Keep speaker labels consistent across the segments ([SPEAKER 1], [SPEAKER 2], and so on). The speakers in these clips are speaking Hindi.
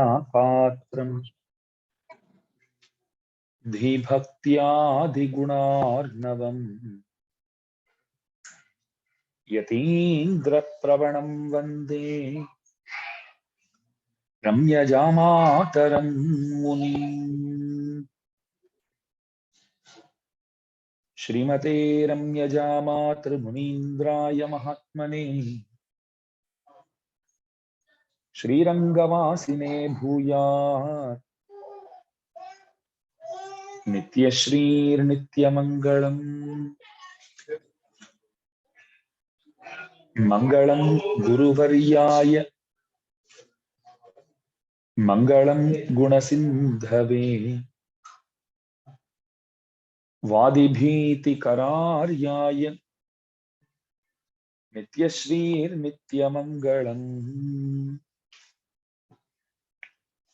[SPEAKER 1] पात्रम् धीभक्त्यादिगुणार्णवम् यतीन्द्रप्रवणं वन्दे रम्यजामातरं मुनिम्। श्रीमते रम्यजामातृमुनीन्द्राय महात्मने श्रीरङ्गवासिने भूयात् नित्यश्रीर्नित्यमङ्गलम्। मङ्गलं गुरुवर्याय मङ्गलं गुणसिन्धवे वादिभीतिकरार्याय नित्यश्रीर्नित्यमङ्गलम्।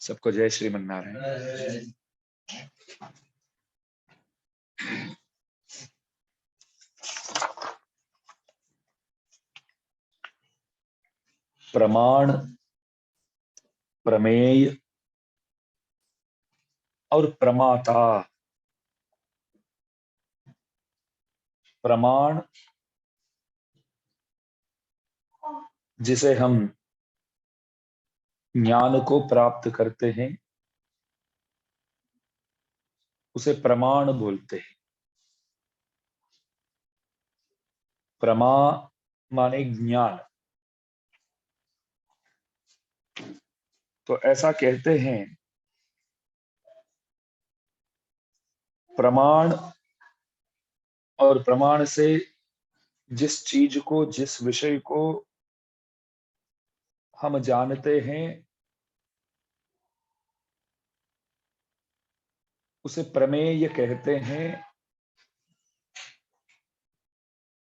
[SPEAKER 1] सबको जय श्रीमन्नारायण। प्रमाण, प्रमेय और प्रमाता। प्रमाण जिसे हम ज्ञान को प्राप्त करते हैं उसे प्रमाण बोलते हैं। प्रमा माने ज्ञान। तो ऐसा कहते हैं, प्रमाण और प्रमाण से जिस चीज को, जिस विषय को हम जानते हैं उसे प्रमेय कहते हैं।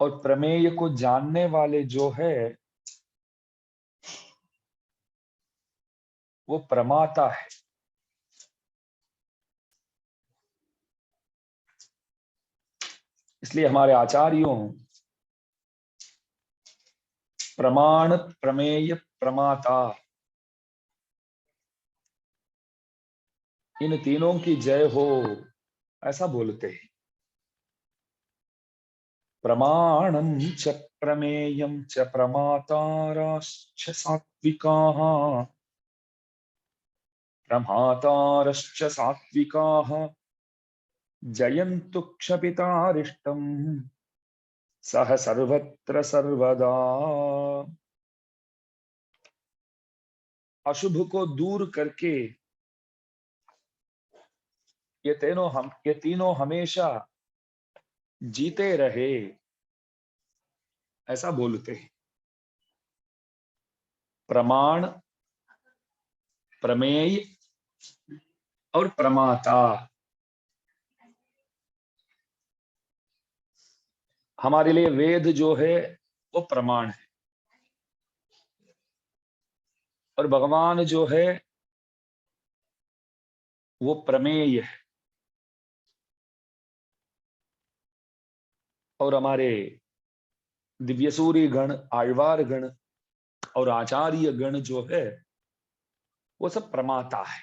[SPEAKER 1] और प्रमेय को जानने वाले जो है वो प्रमाता है। इसलिए हमारे आचार्यों प्रमाण, प्रमेय, प्रमाता इन तीनों की जय हो ऐसा बोलते हैं। प्रमाणं च प्रमेयं च प्रमातारश्च सात्विकाः प्रमातारश्च सात्विकाः जयन्तु क्षपितारिष्टम् सह सर्वत्र सर्वदा। अशुभ को दूर करके ये तीनों हमेशा जीते रहे ऐसा बोलते हैं। प्रमाण, प्रमेय और प्रमाता हमारे लिए वेद जो है वो प्रमाण है और भगवान जो है वो प्रमेय है। और हमारे दिव्यसूरी गण, आழ்वार गण और आचार्य गण जो है वो सब प्रमाता है।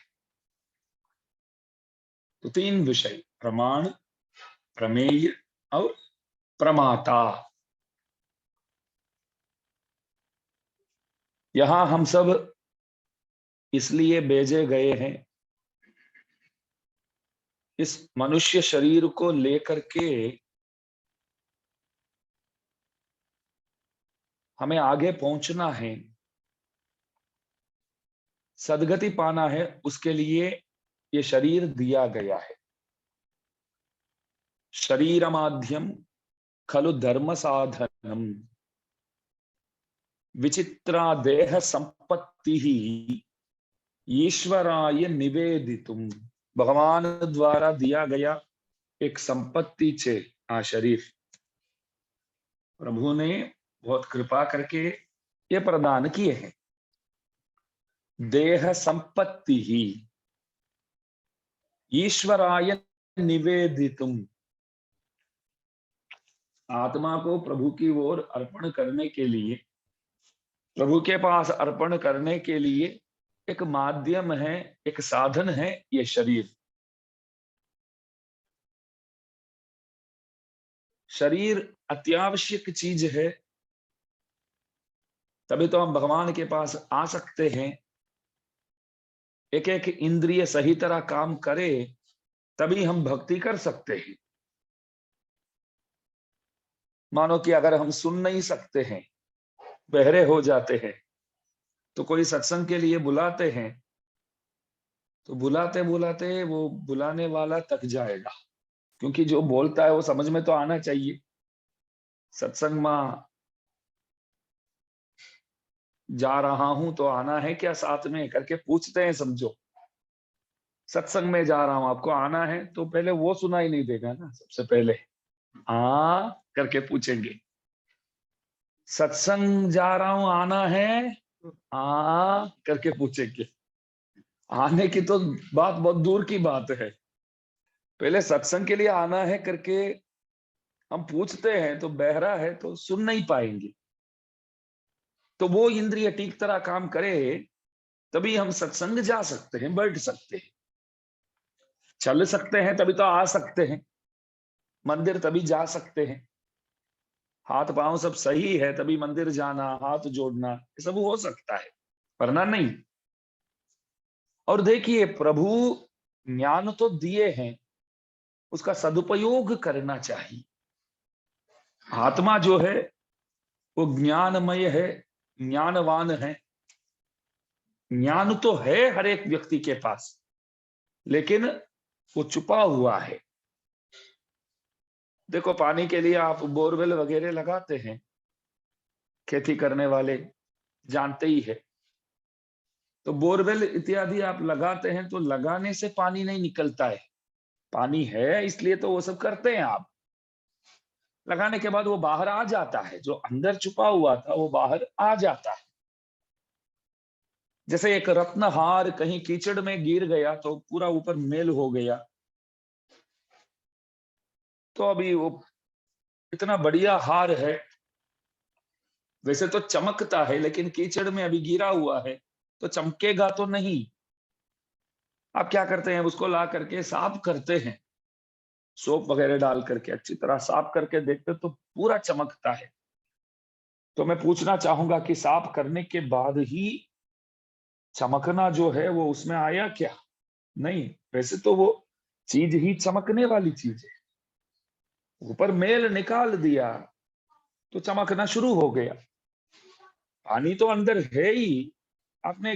[SPEAKER 1] तो तीन विषय, प्रमाण, प्रमेय और प्रमाता। यहां हम सब इसलिए भेजे गए हैं, इस मनुष्य शरीर को लेकर के हमें आगे पहुंचना है, सदगति पाना है। उसके लिए ये शरीर दिया गया है। शरीर माध्यम खलु धर्म साधनम विचित्रा देह संपत्ति ही ईश्वराय निवेदितुम। भगवान द्वारा दिया गया एक संपत्ति छे आ शरीर। प्रभु ने बहुत कृपा करके ये प्रदान किए हैं। देह संपत्ति ही ईश्वराय निवेदितुम। आत्मा को प्रभु की ओर अर्पण करने के लिए, प्रभु के पास अर्पण करने के लिए एक माध्यम है, एक साधन है ये शरीर। शरीर अत्यावश्यक चीज है, तभी तो हम भगवान के पास आ सकते हैं। एक एक इंद्रिय सही तरह काम करे तभी हम भक्ति कर सकते हैं। मानो कि अगर हम सुन नहीं सकते हैं, बहरे हो जाते हैं, तो कोई सत्संग के लिए बुलाते हैं, तो बुलाते बुलाते वो बुलाने वाला थक जाएगा, क्योंकि जो बोलता है वो समझ में तो आना चाहिए। सत्संग में जा रहा हूं तो आना है क्या साथ में करके पूछते हैं, समझो। सत्संग में जा रहा हूं, आपको आना है, तो पहले वो सुनाई नहीं देगा ना, सबसे पहले हाँ करके पूछेंगे। सत्संग जा रहा हूं, आना है, हाँ करके पूछेंगे। आने की तो बात बहुत दूर की बात है, पहले सत्संग के लिए आना है करके हम पूछते हैं, तो बहरा है तो सुन नहीं पाएंगे। तो वो इंद्रिय ठीक तरह काम करे तभी हम सत्संग जा सकते हैं, बैठ सकते हैं, चल सकते हैं, तभी तो आ सकते हैं मंदिर, तभी जा सकते हैं। हाथ पांव सब सही है तभी मंदिर जाना, हाथ जोड़ना, ये सब हो सकता है, वरना नहीं। और देखिए, प्रभु ज्ञान तो दिए हैं, उसका सदुपयोग करना चाहिए। आत्मा जो है वो ज्ञानमय है, ज्ञानवान है। ज्ञान तो है हर एक व्यक्ति के पास, लेकिन वो छुपा हुआ है। देखो, पानी के लिए आप बोरवेल वगैरह लगाते हैं, खेती करने वाले जानते ही है। तो बोरवेल इत्यादि आप लगाते हैं तो लगाने से पानी नहीं निकलता है, पानी है इसलिए तो वो सब करते हैं आप। लगाने के बाद वो बाहर आ जाता है, जो अंदर छुपा हुआ था वो बाहर आ जाता है। जैसे एक रत्नहार कहीं कीचड़ में गिर गया तो पूरा ऊपर मेल हो गया, तो अभी वो इतना बढ़िया हार है, वैसे तो चमकता है, लेकिन कीचड़ में अभी गिरा हुआ है तो चमकेगा तो नहीं। आप क्या करते हैं, उसको ला करके साफ करते हैं, सोप वगैरह डाल करके अच्छी तरह साफ करके देखते तो पूरा चमकता है। तो मैं पूछना चाहूंगा कि साफ करने के बाद ही चमकना जो है वो उसमें आया क्या? नहीं, वैसे तो वो चीज ही चमकने वाली चीज है, ऊपर मेल निकाल दिया तो चमकना शुरू हो गया। पानी तो अंदर है ही, आपने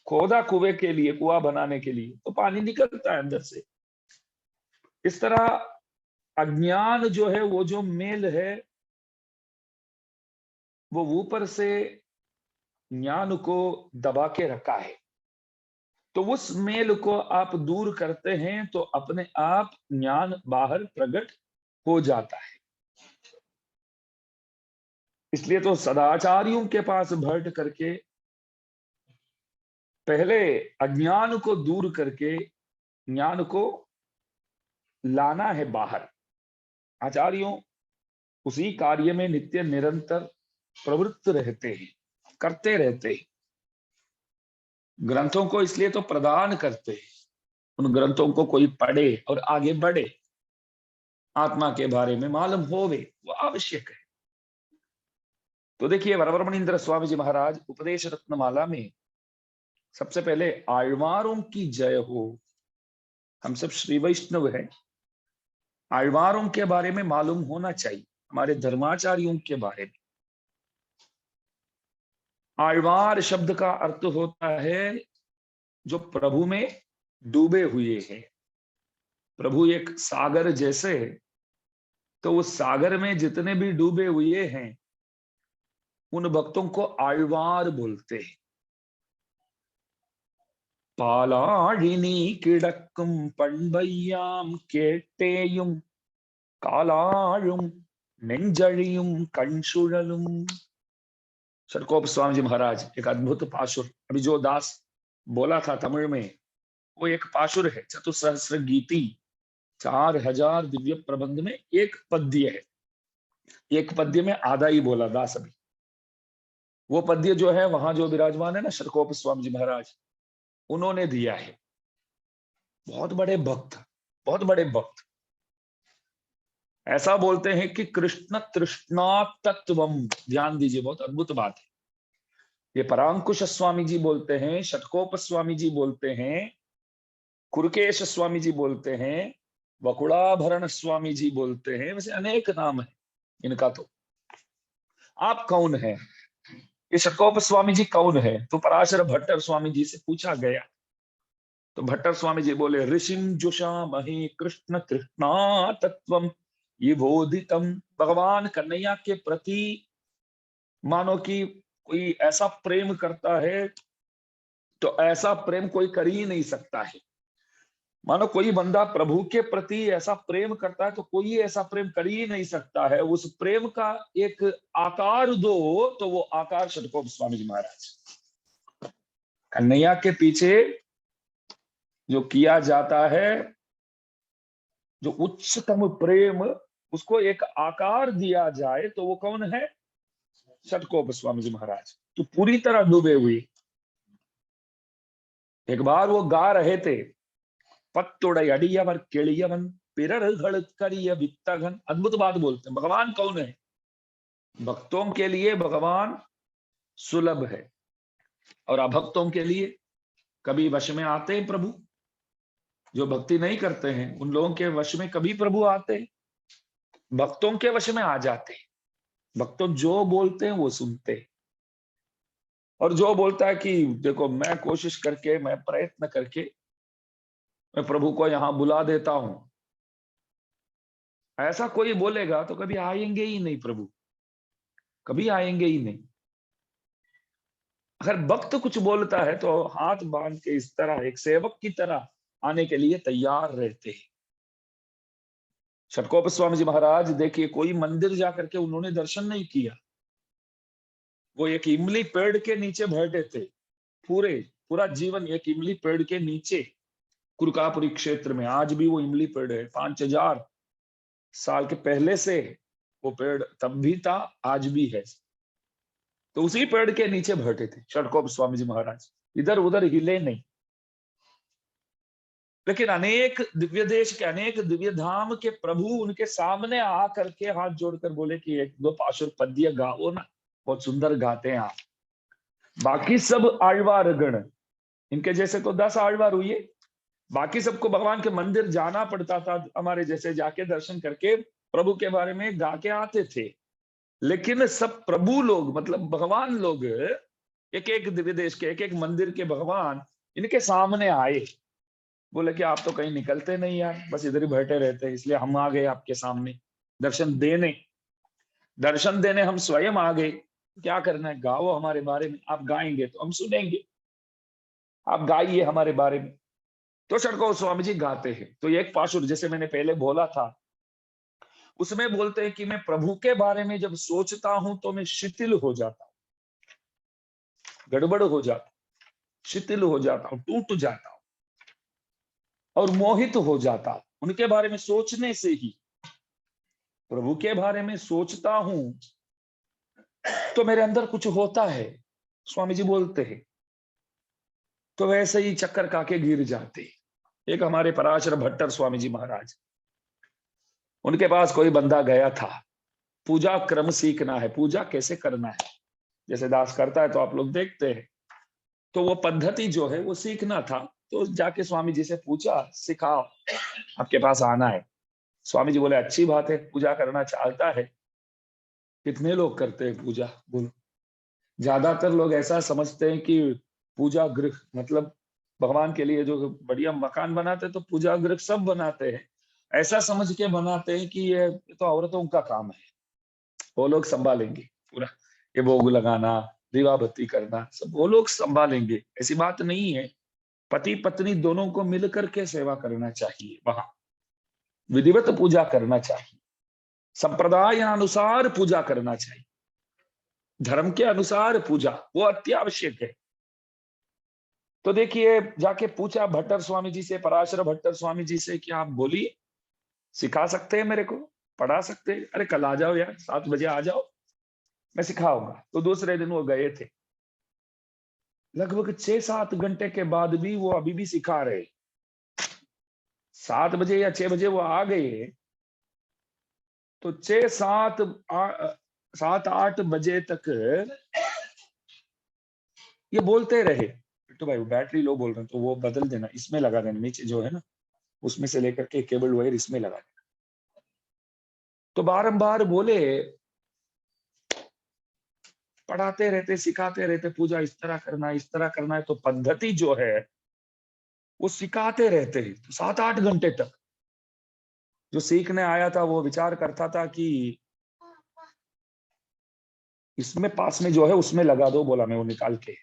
[SPEAKER 1] खोदा कुएं के लिए, कुआं बनाने के लिए, तो पानी निकलता है अंदर से। इस तरह अज्ञान जो है, वो जो मेल है, वो ऊपर से ज्ञान को दबा के रखा है। तो उस मेल को आप दूर करते हैं तो अपने आप ज्ञान बाहर प्रकट हो जाता है। इसलिए तो सदाचारियों के पास बैठ करके पहले अज्ञान को दूर करके ज्ञान को लाना है बाहर। आचार्यों उसी कार्य में नित्य निरंतर प्रवृत्त रहते हैं, करते रहते हैं। ग्रंथों को इसलिए तो प्रदान करते हैं, उन ग्रंथों को कोई पढ़े और आगे बढ़े, आत्मा के बारे में मालूम होवे, वो आवश्यक है। तो देखिए, वरवरमणींद्र स्वामी जी महाराज उपदेश रत्नमाला में सबसे पहले आழ்वारों की जय हो। हम सब श्री वैष्णव हैं, आழ்वारों के बारे में मालूम होना चाहिए, हमारे धर्माचार्यों के बारे में। आழ்वार शब्द का अर्थ होता है जो प्रभु में डूबे हुए हैं। प्रभु एक सागर जैसे, तो उस सागर में जितने भी डूबे हुए हैं उन भक्तों को आழ்वार बोलते हैं। பாலாழினி கிடக்கும் பண்பையாம் கேட்டேயும் कालाळुम नेंजळियुम कणसुळलुम। सड़कोप स्वामी जी महाराज एक अद्भुत पाशुर, अभी जो दास बोला था तमिल में, वो एक पाशुर है, चतुसहस्र गीति, 4000 दिव्य प्रबंध में एक पद्य है। एक पद्य में आधा ही बोला दास अभी। वो पद्य जो है वहां जो विराजमान है ना, सड़कोप स्वामी जी महाराज, उन्होंने दिया है। बहुत बड़े भक्त, बहुत बड़े भक्त। ऐसा बोलते हैं कि कृष्ण तृष्णा तत्वम, ध्यान दीजिए, बहुत अद्भुत बात है। ये परांकुश स्वामी जी बोलते हैं, षटकोप स्वामी जी बोलते हैं, कुरकेश स्वामी जी बोलते हैं, वकुड़ाभरण स्वामी जी बोलते हैं, वैसे अनेक नाम है इनका। तो आप कौन है, ये षटकोप स्वामी जी कौन है? तो पराशर भट्टर स्वामी जी से पूछा गया, तो भट्टर स्वामी जी बोले, ऋषिम जुषा मही कृष्ण कृष्णा तत्वम ये बोधितम। भगवान कन्हैया के प्रति मानो कि कोई ऐसा प्रेम करता है, तो ऐसा प्रेम कोई कर ही नहीं सकता है। मानो कोई बंदा प्रभु के प्रति ऐसा प्रेम करता है तो कोई ऐसा प्रेम कर ही नहीं सकता है। उस प्रेम का एक आकार दो, तो वो आकार षटकोप स्वामी जी महाराज। कन्हैया के पीछे जो किया जाता है, जो उच्चतम प्रेम, उसको एक आकार दिया जाए, तो वो कौन है? षटकोप स्वामी जी महाराज। तो पूरी तरह डूबे हुए। एक बार वो गा रहे थे, पत्तोड़े अडियवर केलियवन पिरर करिय वित्तघन। अद्भुत बात बोलते हैं। भगवान कौन है? भक्तों के लिए भगवान सुलभ है, और अभक्तों के लिए कभी वश में आते हैं प्रभु। जो भक्ति नहीं करते हैं उन लोगों के वश में कभी प्रभु आते हैं? भक्तों के वश में आ जाते हैं। भक्तों जो बोलते हैं वो सुनते हैं। और जो बोलता है कि देखो मैं कोशिश करके, मैं प्रयत्न करके मैं प्रभु को यहां बुला देता हूं, ऐसा कोई बोलेगा तो कभी आएंगे ही नहीं प्रभु, कभी आएंगे ही नहीं। अगर भक्त कुछ बोलता है तो हाथ बांध के इस तरह एक सेवक की तरह आने के लिए तैयार रहते हैं। षटकोप स्वामी जी महाराज देखिए, कोई मंदिर जाकर के उन्होंने दर्शन नहीं किया। वो एक इमली पेड़ के नीचे बैठे थे, पूरा जीवन एक इमली पेड़ के नीचे। कुरकापुरी क्षेत्र में आज भी वो इमली पेड़ है। 5000 साल के पहले से वो पेड़ तब भी था, आज भी है। तो उसी पेड़ के नीचे बैठे थे षटकोप स्वामी जी महाराज, इधर उधर हिले नहीं। लेकिन अनेक दिव्य देश के, अनेक दिव्य धाम के प्रभु उनके सामने आकर के हाथ जोड़कर बोले कि एक दो पाशुर पद्य गाओ ना, बहुत सुंदर गाते हैं आप। बाकी सब आழ்वार गण, इनके जैसे तो 10 आழ்वार हुए, बाकी सबको भगवान के मंदिर जाना पड़ता था, हमारे जैसे जाके दर्शन करके प्रभु के बारे में गा के आते थे। लेकिन सब प्रभु लोग, मतलब भगवान लोग, एक एक दिव्य देश के, एक एक मंदिर के भगवान इनके सामने आए। बोले कि आप तो कहीं निकलते नहीं यार, बस इधर ही बैठे रहते हैं, इसलिए हम आ गए आपके सामने दर्शन देने। दर्शन देने हम स्वयं आ गए। क्या करना है? गाओ हमारे बारे में। आप गाएंगे तो हम सुनेंगे, आप गाइए हमारे बारे में। तो षटकोप स्वामी जी गाते हैं। तो एक पाशुर जैसे मैंने पहले बोला था, उसमें बोलते हैं कि मैं प्रभु के बारे में जब सोचता हूं तो मैं शिथिल हो जाता हूं, गड़बड़ हो जाता हूं, शिथिल हो जाता हूं, टूट जाता हूं और मोहित हो जाता हूं उनके बारे में सोचने से ही। प्रभु के बारे में सोचता हूं तो मेरे अंदर कुछ होता है, स्वामी जी बोलते हैं। तो वैसे ही चक्कर खाके गिर जाते। एक हमारे पराशर भट्टर स्वामी जी महाराज, उनके पास कोई बंदा गया था, पूजा क्रम सीखना है, पूजा कैसे करना है, जैसे दास करता है तो आप लोग देखते हैं। तो वो पद्धति जो है वो सीखना था। तो जाके स्वामी जी से पूछा, सिखाओ, आपके पास आना है। स्वामी जी बोले, अच्छी बात है, पूजा करना चाहता है। कितने लोग करते हैं पूजा? बोलो। ज्यादातर लोग ऐसा समझते हैं कि पूजा गृह मतलब भगवान के लिए जो बढ़िया मकान बनाते हैं तो पूजा गृह सब बनाते हैं, ऐसा समझ के बनाते हैं कि ये तो औरतों का काम है, वो लोग संभालेंगे पूरा, ये भोग लगाना, दीवा बत्ती करना सब वो लोग संभालेंगे। ऐसी बात नहीं है। पति पत्नी दोनों को मिलकर के सेवा करना चाहिए, वहां विधिवत पूजा करना चाहिए, संप्रदाय अनुसार पूजा करना चाहिए, धर्म के अनुसार पूजा वो अत्यावश्यक है। तो देखिए, जाके पूछा भट्टर स्वामी जी से, पराशर भट्टर स्वामी जी से कि आप बोलिए, सिखा सकते हैं मेरे को, पढ़ा सकते हैं? अरे कल आ जाओ यार, 7 बजे आ जाओ, मैं सिखाऊंगा। तो दूसरे दिन वो गए थे। लगभग 6-7 घंटे के बाद भी वो अभी भी सिखा रहे। 7 बजे या 6 बजे वो आ गए, तो 7-8 बजे तक ये बोलते रहे। तो भाई बैटरी लो बोल रहे हैं, तो वो बदल देना, इसमें लगा देना, नीचे जो है ना उसमें से लेकर के केबल वायर इसमें लगा देना। तो बारंबार बोले, पढ़ाते रहते, सिखाते रहते, पूजा इस तरह करना है, इस तरह करना है। तो पद्धति जो है वो सिखाते रहते हैं, तो 7-8 घंटे तक। जो सीखने आया था वो विचार करता था कि इसमें पास में जो है उसमें लगा दो, बोला मैं वो निकाल के।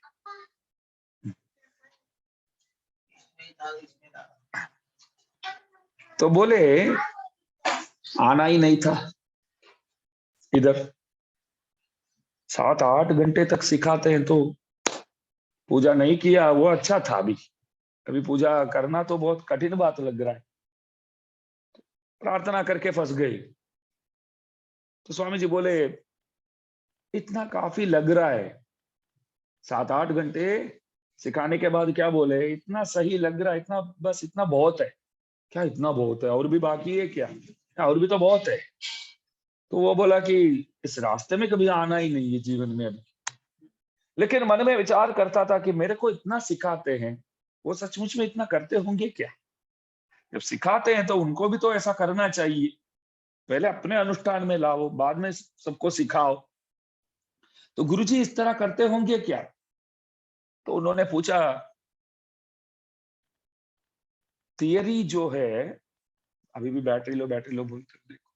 [SPEAKER 1] तो बोले आना ही नहीं था इधर। 7-8 घंटे तक सिखाते हैं, तो पूजा नहीं किया वो अच्छा था। अभी अभी पूजा करना तो बहुत कठिन बात लग रहा है। प्रार्थना करके फंस गई। तो स्वामी जी बोले इतना काफी लग रहा है, 7-8 घंटे सिखाने के बाद क्या बोले, इतना सही लग रहा है, इतना बस इतना बहुत है। क्या इतना बहुत है, और भी बाकी है क्या? और भी तो बहुत है। तो वो बोला कि इस रास्ते में कभी आना ही नहीं है जीवन में अभी। लेकिन मन में विचार करता था कि मेरे को इतना सिखाते हैं, वो सचमुच में इतना करते होंगे क्या? जब सिखाते हैं तो उनको भी तो ऐसा करना चाहिए। पहले अपने अनुष्ठान में लाओ, बाद में सबको सिखाओ। तो गुरुजी इस तरह करते होंगे क्या? तो उन्होंने पूछा, थियरी जो है, अभी भी बैटरी लो बोलते हो, देखो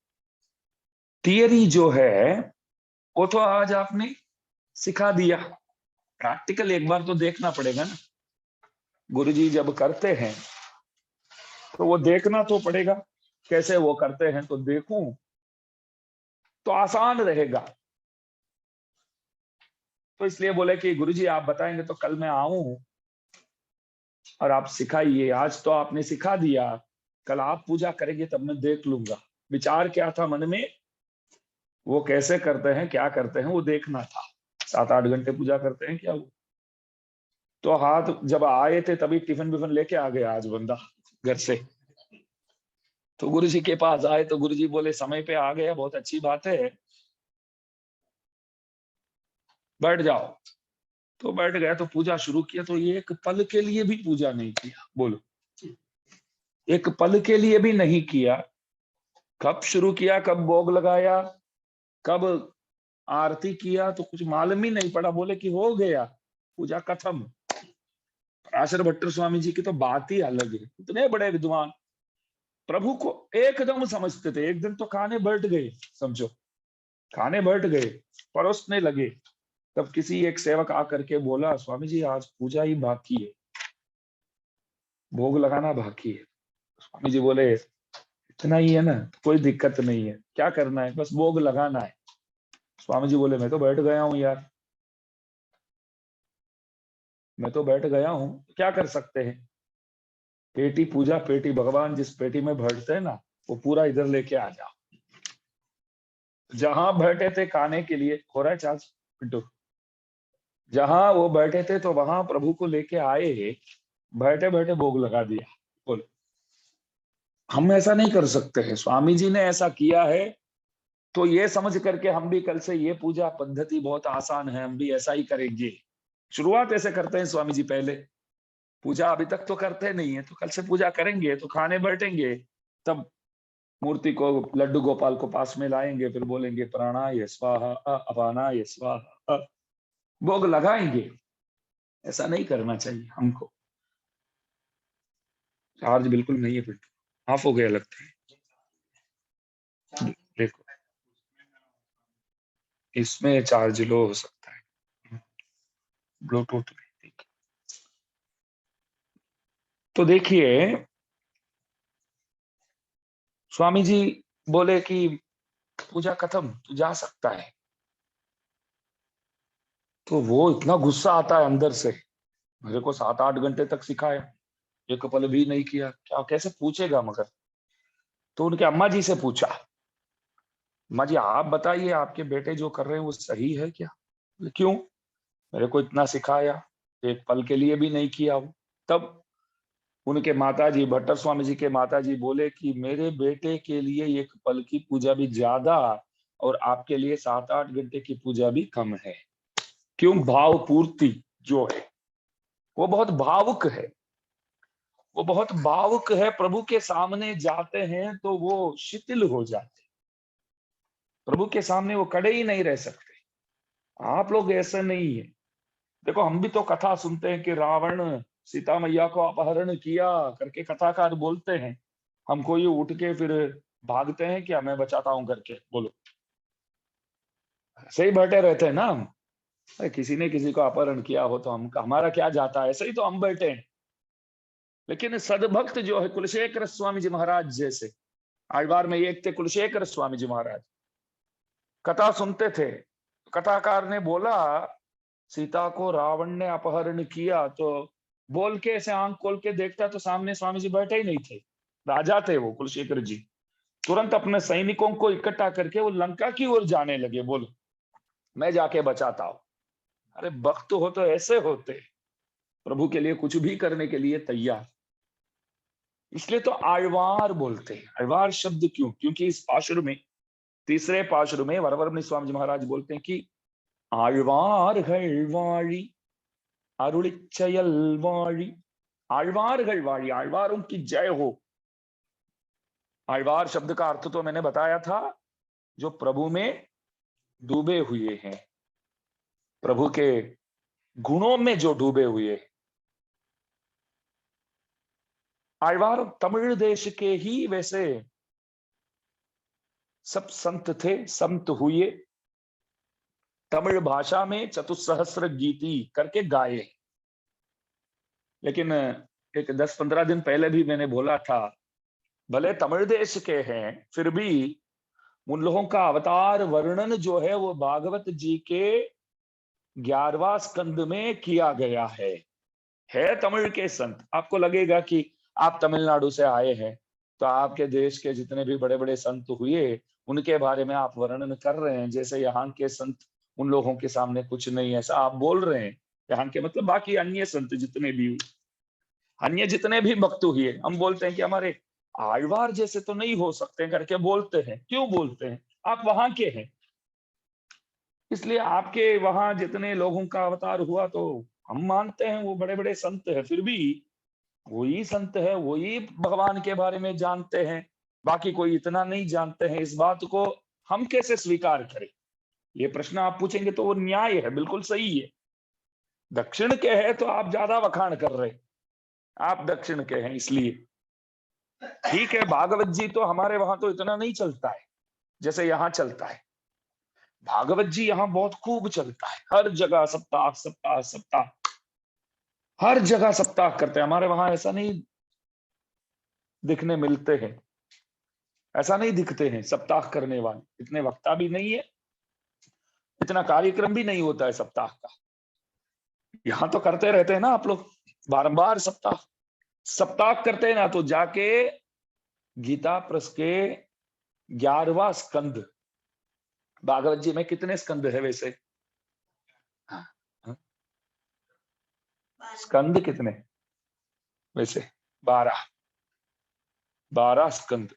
[SPEAKER 1] थियरी जो है वो तो आज आपने सिखा दिया, प्रैक्टिकल एक बार तो देखना पड़ेगा ना। गुरुजी जब करते हैं तो वो देखना तो पड़ेगा, कैसे वो करते हैं तो देखूं तो आसान रहेगा। तो इसलिए बोले कि गुरुजी आप बताएंगे तो कल मैं आऊं और आप सिखाइए। आज तो आपने सिखा दिया, कल आप पूजा करेंगे तब मैं देख लूंगा। विचार क्या था मन में, वो कैसे करते हैं, क्या करते हैं, वो देखना था। 7-8 घंटे पूजा करते हैं क्या वो? तो हाथ जब आए थे तभी टिफिन विफिन लेके आ गया आज बंदा घर से। तो गुरुजी के पास आए तो गुरुजी बोले समय पे आ गया, बहुत अच्छी बात है, बैठ जाओ। तो बैठ गया, तो पूजा शुरू किया। तो ये एक पल के लिए भी पूजा नहीं किया, बोलो, एक पल के लिए भी नहीं किया। कब शुरू किया, कब भोग लगाया, कब आरती किया, तो कुछ मालूम ही नहीं पड़ा। बोले कि हो गया, पूजा खत्म। आशर भट्टर स्वामी जी की तो बात ही अलग है। इतने बड़े विद्वान, प्रभु को एकदम समझते थे। एक दिन तो खाने बैठ गए, समझो खाने बैठ गए, परोसने लगे। तब किसी एक सेवक आकर के बोला, स्वामी जी आज पूजा ही बाकी है, भोग लगाना बाकी है। स्वामी जी बोले इतना ही है ना, कोई दिक्कत नहीं है, क्या करना है, बस भोग लगाना है। स्वामी जी बोले मैं तो बैठ गया हूं यार, मैं तो बैठ गया हूं, क्या कर सकते हैं। पेटी पूजा, पेटी भगवान जिस पेटी में बैठते हैं ना, वो पूरा इधर लेके आ जाओ। जहां बैठे थे खाने के लिए, हो रहा है चार्ज पिंटू, जहां वो बैठे थे तो वहां प्रभु को लेके आए, बैठे बैठे भोग लगा दिया। बोलो, हम ऐसा नहीं कर सकते हैं, स्वामी जी ने ऐसा किया है। तो ये समझ करके हम भी कल से, ये पूजा पद्धति बहुत आसान है, हम भी ऐसा ही करेंगे। शुरुआत ऐसे करते हैं स्वामी जी, पहले पूजा अभी तक तो करते नहीं है, तो कल से पूजा करेंगे, तो खाने बैठेंगे, तब मूर्ति को, लड्डू गोपाल को पास में लाएंगे, फिर बोलेंगे प्राणाय स्वाहा, अपानाय स्वाहा, भोग लगाएंगे। ऐसा नहीं करना चाहिए हमको। चार्ज बिल्कुल नहीं है पिंटू, ऑफ हो गया लगता है। देखो इसमें चार्ज लो हो सकता है, ब्लूटूथ में। तो देखिए, स्वामी जी बोले कि पूजा खत्म, तू जा सकता है। तो वो इतना गुस्सा आता है अंदर से, मेरे को 7-8 घंटे तक सिखाया, एक पल भी नहीं किया, क्या कैसे पूछेगा मगर। तो उनके अम्मा जी से पूछा, अम्मा जी आप बताइए, आपके बेटे जो कर रहे हैं वो सही है क्या? बोले, क्यों? मेरे को इतना सिखाया, एक पल के लिए भी नहीं किया हो। तब उनके माताजी, भट्टर स्वामी जी के माताजी बोले कि मेरे बेटे के लिए एक पल की पूजा भी ज्यादा और आपके लिए 7-8 घंटे की पूजा भी कम है। क्यों? भाव पूर्ति जो है वो बहुत भावुक है, वो बहुत भावुक है। प्रभु के सामने जाते हैं तो वो शिथिल हो जाते, प्रभु के सामने वो कड़े ही नहीं रह सकते। आप लोग ऐसे नहीं है। देखो, हम भी तो कथा सुनते हैं कि रावण सीता मैया को अपहरण किया करके कथाकार बोलते हैं। हमको ये उठ के फिर भागते हैं कि मैं बचाता हूं करके, बोलो ऐसे ही बैठे रहते हैं ना हम। अरे किसी ने किसी को अपहरण किया हो तो हम, हमारा क्या जाता है, ऐसे ही तो हम बैठे हैं। लेकिन सदभक्त जो है कुलशेखर स्वामी जी महाराज जैसे, आलवार में एक थे कुलशेखर स्वामी जी महाराज, कथा सुनते थे। कथाकार ने बोला सीता को रावण ने अपहरण किया, तो बोल के ऐसे आंख खोल के देखता तो सामने स्वामी जी बैठे ही नहीं थे। राजा थे वो कुलशेखर जी। तुरंत अपने सैनिकों को इकट्ठा करके वो लंका की ओर जाने लगे। बोलो मैं जाके बचाता हूं। अरे भक्त हो तो ऐसे होते, प्रभु के लिए कुछ भी करने के लिए तैयार। इसलिए तो आழ்वार बोलते हैं। आழ்वार शब्द क्यों? क्योंकि इस पाशुर में, तीसरे पाशुर में वरवरमणि स्वामी जी महाराज बोलते हैं कि आழ்वाர்கள் வாழி अरुളിച്ചयल वाळी। आழ்वाர்கள் वाळी, आழ்वारों की जय हो। आழ்वार शब्द का अर्थ तो मैंने बताया था, जो प्रभु में डूबे हुए हैं, प्रभु के गुणों में जो डूबे हुए। आழ்वार तमिल देश के ही वैसे सब संत थे, संत हुए। तमिल भाषा में चतुस्सहस्र गीति करके गाए। लेकिन एक 10-15 दिन पहले भी मैंने बोला था, भले तमिल देश के हैं फिर भी उन लोगों का अवतार वर्णन जो है वो भागवत जी के 11वां स्कंद में किया गया है तमिल के संत। आपको लगेगा कि आप तमिलनाडु से आए हैं तो आपके देश के जितने भी बड़े बड़े संत हुए उनके बारे में आप वर्णन कर रहे हैं, जैसे यहाँ के संत उन लोगों के सामने कुछ नहीं, ऐसा आप बोल रहे हैं। यहाँ के मतलब बाकी अन्य संत जितने भी, अन्य जितने भी भक्त हुए, हम बोलते हैं कि हमारे आழ்वार जैसे तो नहीं हो सकते करके बोलते हैं। क्यों बोलते हैं? आप वहां के हैं, इसलिए आपके वहां जितने लोगों का अवतार हुआ तो हम मानते हैं वो बड़े बड़े संत है। फिर भी वही संत है, वही भगवान के बारे में जानते हैं, बाकी कोई इतना नहीं जानते हैं। इस बात को हम कैसे स्वीकार करें? ये प्रश्न आप पूछेंगे तो वो न्याय है, बिल्कुल सही है। दक्षिण के है तो आप ज्यादा वखाण कर रहे, आप दक्षिण के हैं इसलिए। ठीक है, भागवत जी तो हमारे वहां तो इतना नहीं चलता है जैसे यहाँ चलता है। भागवत जी यहाँ बहुत खूब चलता है, हर जगह सप्ताह सप्ताह सप्ताह, हर जगह सप्ताह करते हैं। हमारे वहां ऐसा नहीं दिखने मिलते हैं, ऐसा नहीं दिखते हैं सप्ताह करने वाले। इतने वक्ता भी नहीं है, इतना कार्यक्रम भी नहीं होता है सप्ताह का। यहाँ तो करते रहते हैं ना आप लोग, बारंबार सप्ताह सप्ताह करते हैं ना। तो जाके गीता प्रेस के 11वां स्कंद, भागवत जी में कितने स्कंद है वैसे? स्कंद कितने वैसे? 12 स्कंद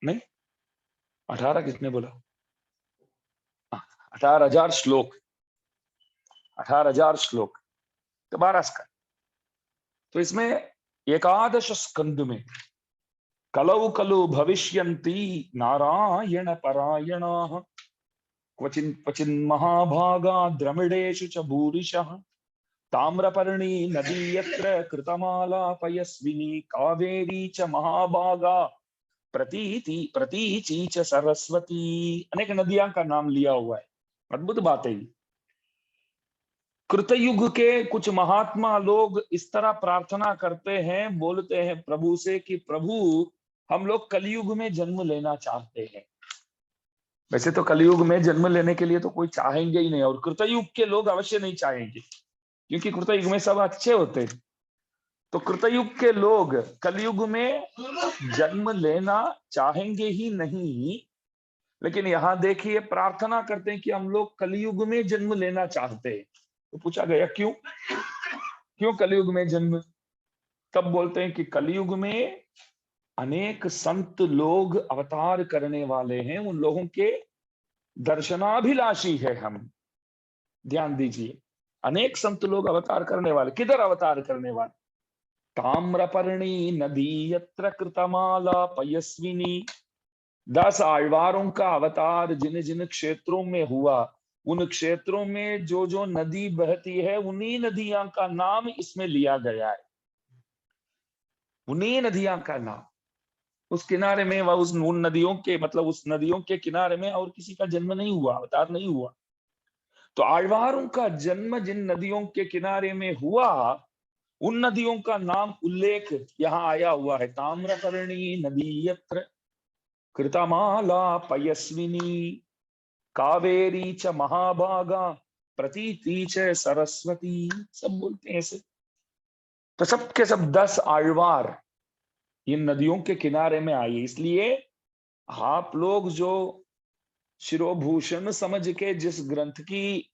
[SPEAKER 1] नहीं, 18 किसने बोला? 18,000 श्लोक, 18,000 श्लोक तो 12 स्कंद। तो इसमें एकादश स्कंद में कलौ कलु भविष्यन्ति नारायण परायणाः क्वचिन् क्वचिन् महाभागा द्रमिडेषु च भूरिशः ताम्रपर्णी नदी यत्र कृतमाला पयस्विनी कावेरी च महाभागा प्रतीति प्रतीचि च सरस्वती। अनेक नदियां का नाम लिया हुआ है। अद्भुत बात है। कृतयुग के कुछ महात्मा लोग इस तरह प्रार्थना करते हैं, बोलते हैं प्रभु से कि प्रभु हम लोग कलयुग में जन्म लेना चाहते हैं। वैसे तो कलयुग में जन्म लेने के लिए तो कोई चाहेंगे ही नहीं, और कृतयुग के लोग अवश्य नहीं चाहेंगे क्योंकि कृतयुग में सब अच्छे होते हैं। तो कृतयुग के लोग कलयुग में जन्म लेना चाहेंगे ही नहीं। लेकिन यहाँ देखिए प्रार्थना करते हैं कि हम लोग कलयुग में जन्म लेना चाहते हैं। तो पूछा गया क्यों? क्यों कलयुग में जन्म? तब बोलते हैं कि कलयुग में अनेक संत लोग अवतार करने वाले हैं, उन लोगों के दर्शनाभिलाषी है हम। ध्यान दीजिए, अनेक संत लोग अवतार करने वाले, किधर अवतार करने वाले? ताम्रपर्णी नदी यत्र कृतमाला पयस्विनी। 10 आழ்वारों का अवतार जिन जिन क्षेत्रों में हुआ, उन क्षेत्रों में जो जो नदी बहती है, उन्हीं नदियां का नाम इसमें लिया गया है। उन्हीं नदियां का नाम, उस किनारे में वह उन नदियों के, मतलब उस नदियों के किनारे में और किसी का जन्म नहीं हुआ, अवतार नहीं हुआ। तो आழ்वारों का जन्म जिन नदियों के किनारे में हुआ, उन नदियों का नाम उल्लेख यहाँ आया हुआ है। ताम्रपर्णी नदी यत्र कृतमाला पयस्विनी, कावेरी च महाभागा प्रतीति च सरस्वती। सब बोलते हैं ऐसे। तो सब के सब 10 आழ்वार इन नदियों के किनारे में आई। इसलिए आप लोग जो शिरोभूषण समझ के जिस ग्रंथ की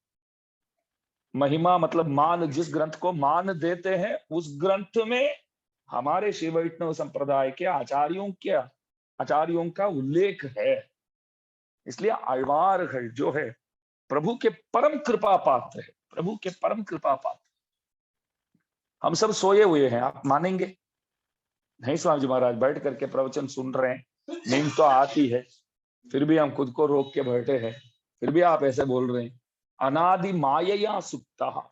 [SPEAKER 1] महिमा, मतलब मान, जिस ग्रंथ को मान देते हैं, उस ग्रंथ में हमारे शिव वैष्णव संप्रदाय के आचार्यों का उल्लेख है। इसलिए आழ்वार जो है प्रभु के परम कृपा पात्र है, प्रभु के परम कृपा पात्र। हम सब सोए हुए हैं, आप मानेंगे? नहीं स्वामी जी महाराज, बैठ करके प्रवचन सुन रहे हैं, नींद तो आती है, फिर भी हम खुद को रोक के बैठे हैं, फिर भी आप ऐसे बोल रहे हैं। अनादि माया सुप्ता,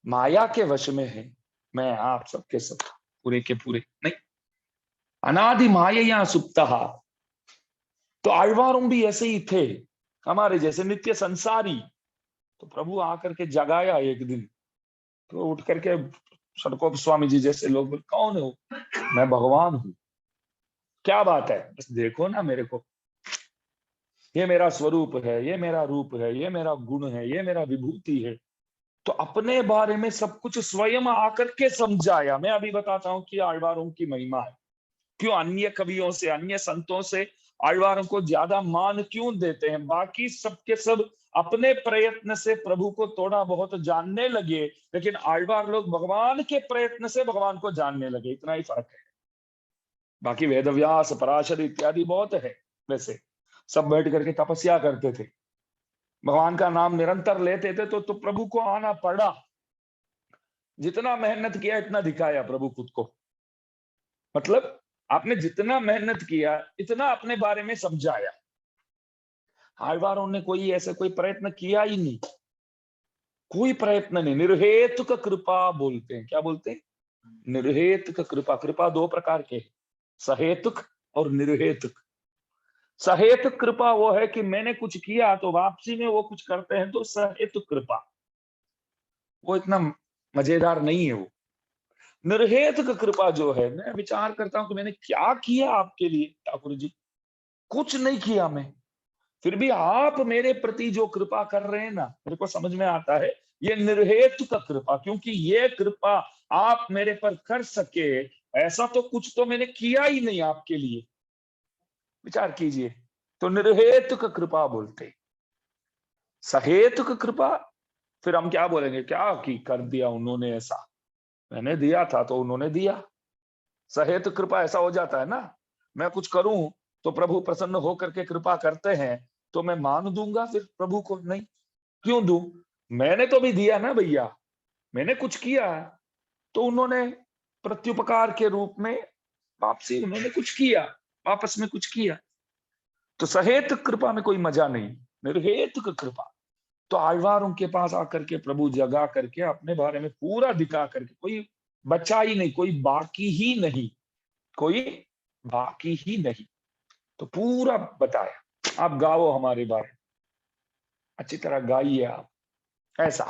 [SPEAKER 1] माया के वश में है मैं, आप सबके सब पूरे के पूरे नहीं। अनादि माया सुप्ता, तो आழ்वारों भी ऐसे ही थे, हमारे जैसे नित्य संसारी। तो प्रभु आकर के जगाया एक दिन, तो उठ करके सड़कों पर स्वामी जी जैसे लोग, कौन हो? मैं भगवान हूं। क्या बात है, बस देखो ना मेरे को, ये मेरा स्वरूप है, ये मेरा रूप है, ये मेरा गुण है, ये मेरा विभूति है। तो अपने बारे में सब कुछ स्वयं आकर के समझाया। मैं अभी बताता हूं कि आழ்वारों की महिमा है। क्यों अन्य कवियों से, अन्य संतों से आழ்वारों को ज्यादा मान क्यों देते हैं? बाकी सबके सब अपने प्रयत्न से प्रभु को थोड़ा बहुत जानने लगे, लेकिन आழ்वार लोग भगवान के प्रयत्न से भगवान को जानने लगे, इतना ही फर्क है। बाकी वेदव्यास, पराशर इत्यादि बहुत है, वैसे सब बैठ करके तपस्या करते थे, भगवान का नाम निरंतर लेते थे। तो प्रभु को आना पड़ा, जितना मेहनत किया इतना दिखाया प्रभु खुद को। मतलब आपने जितना मेहनत किया इतना अपने बारे में समझाया। आழ்वारों ने कोई ऐसे कोई प्रयत्न किया ही नहीं, कोई प्रयत्न नहीं। निर्हेतुक कृपा बोलते हैं। क्या बोलते हैं? निर्हेतुक कृपा। कृपा दो प्रकार के, सहेतुक और निर्हेतुक। सहेतुक कृपा वो है कि मैंने कुछ किया तो वापसी में वो कुछ करते हैं, तो सहेतुक कृपा, वो इतना मजेदार नहीं है। वो निर्हेतुक कृपा जो है, मैं विचार करता हूं कि मैंने क्या किया आपके लिए ठाकुर जी, कुछ नहीं किया मैं, फिर भी आप मेरे प्रति जो कृपा कर रहे हैं ना, मेरे को समझ में आता है ये निर्हेतुक कृपा, क्योंकि ये कृपा आप मेरे पर कर सके, ऐसा तो कुछ तो मैंने किया ही नहीं आपके लिए। विचार कीजिए, तो निर्हेतुक कृपा बोलते। सहेतुक कृपा, फिर हम क्या बोलेंगे, क्या की कर दिया उन्होंने ऐसा, मैंने दिया था तो उन्होंने दिया। सहेतुक कृपा ऐसा हो जाता है ना, मैं कुछ करूं तो प्रभु प्रसन्न होकर के कृपा करते हैं, तो मैं मान दूंगा फिर प्रभु को? नहीं, क्यों दूं? मैंने तो भी दिया ना भैया, मैंने कुछ किया, तो उन्होंने प्रत्युपकार के रूप में वापसी, उन्होंने कुछ किया, वापस में कुछ किया। तो सहेतुक कृपा में कोई मजा नहीं, निर्हेतुक कृपा। तो आழ்वारों के पास आकर के प्रभु जगा करके अपने बारे में पूरा दिखा करके, कोई बचा ही नहीं, कोई बाकी ही नहीं, कोई बाकी ही नहीं, तो पूरा बताया। आप गाओ हमारे बारे में, अच्छी तरह गाइए आप, ऐसा।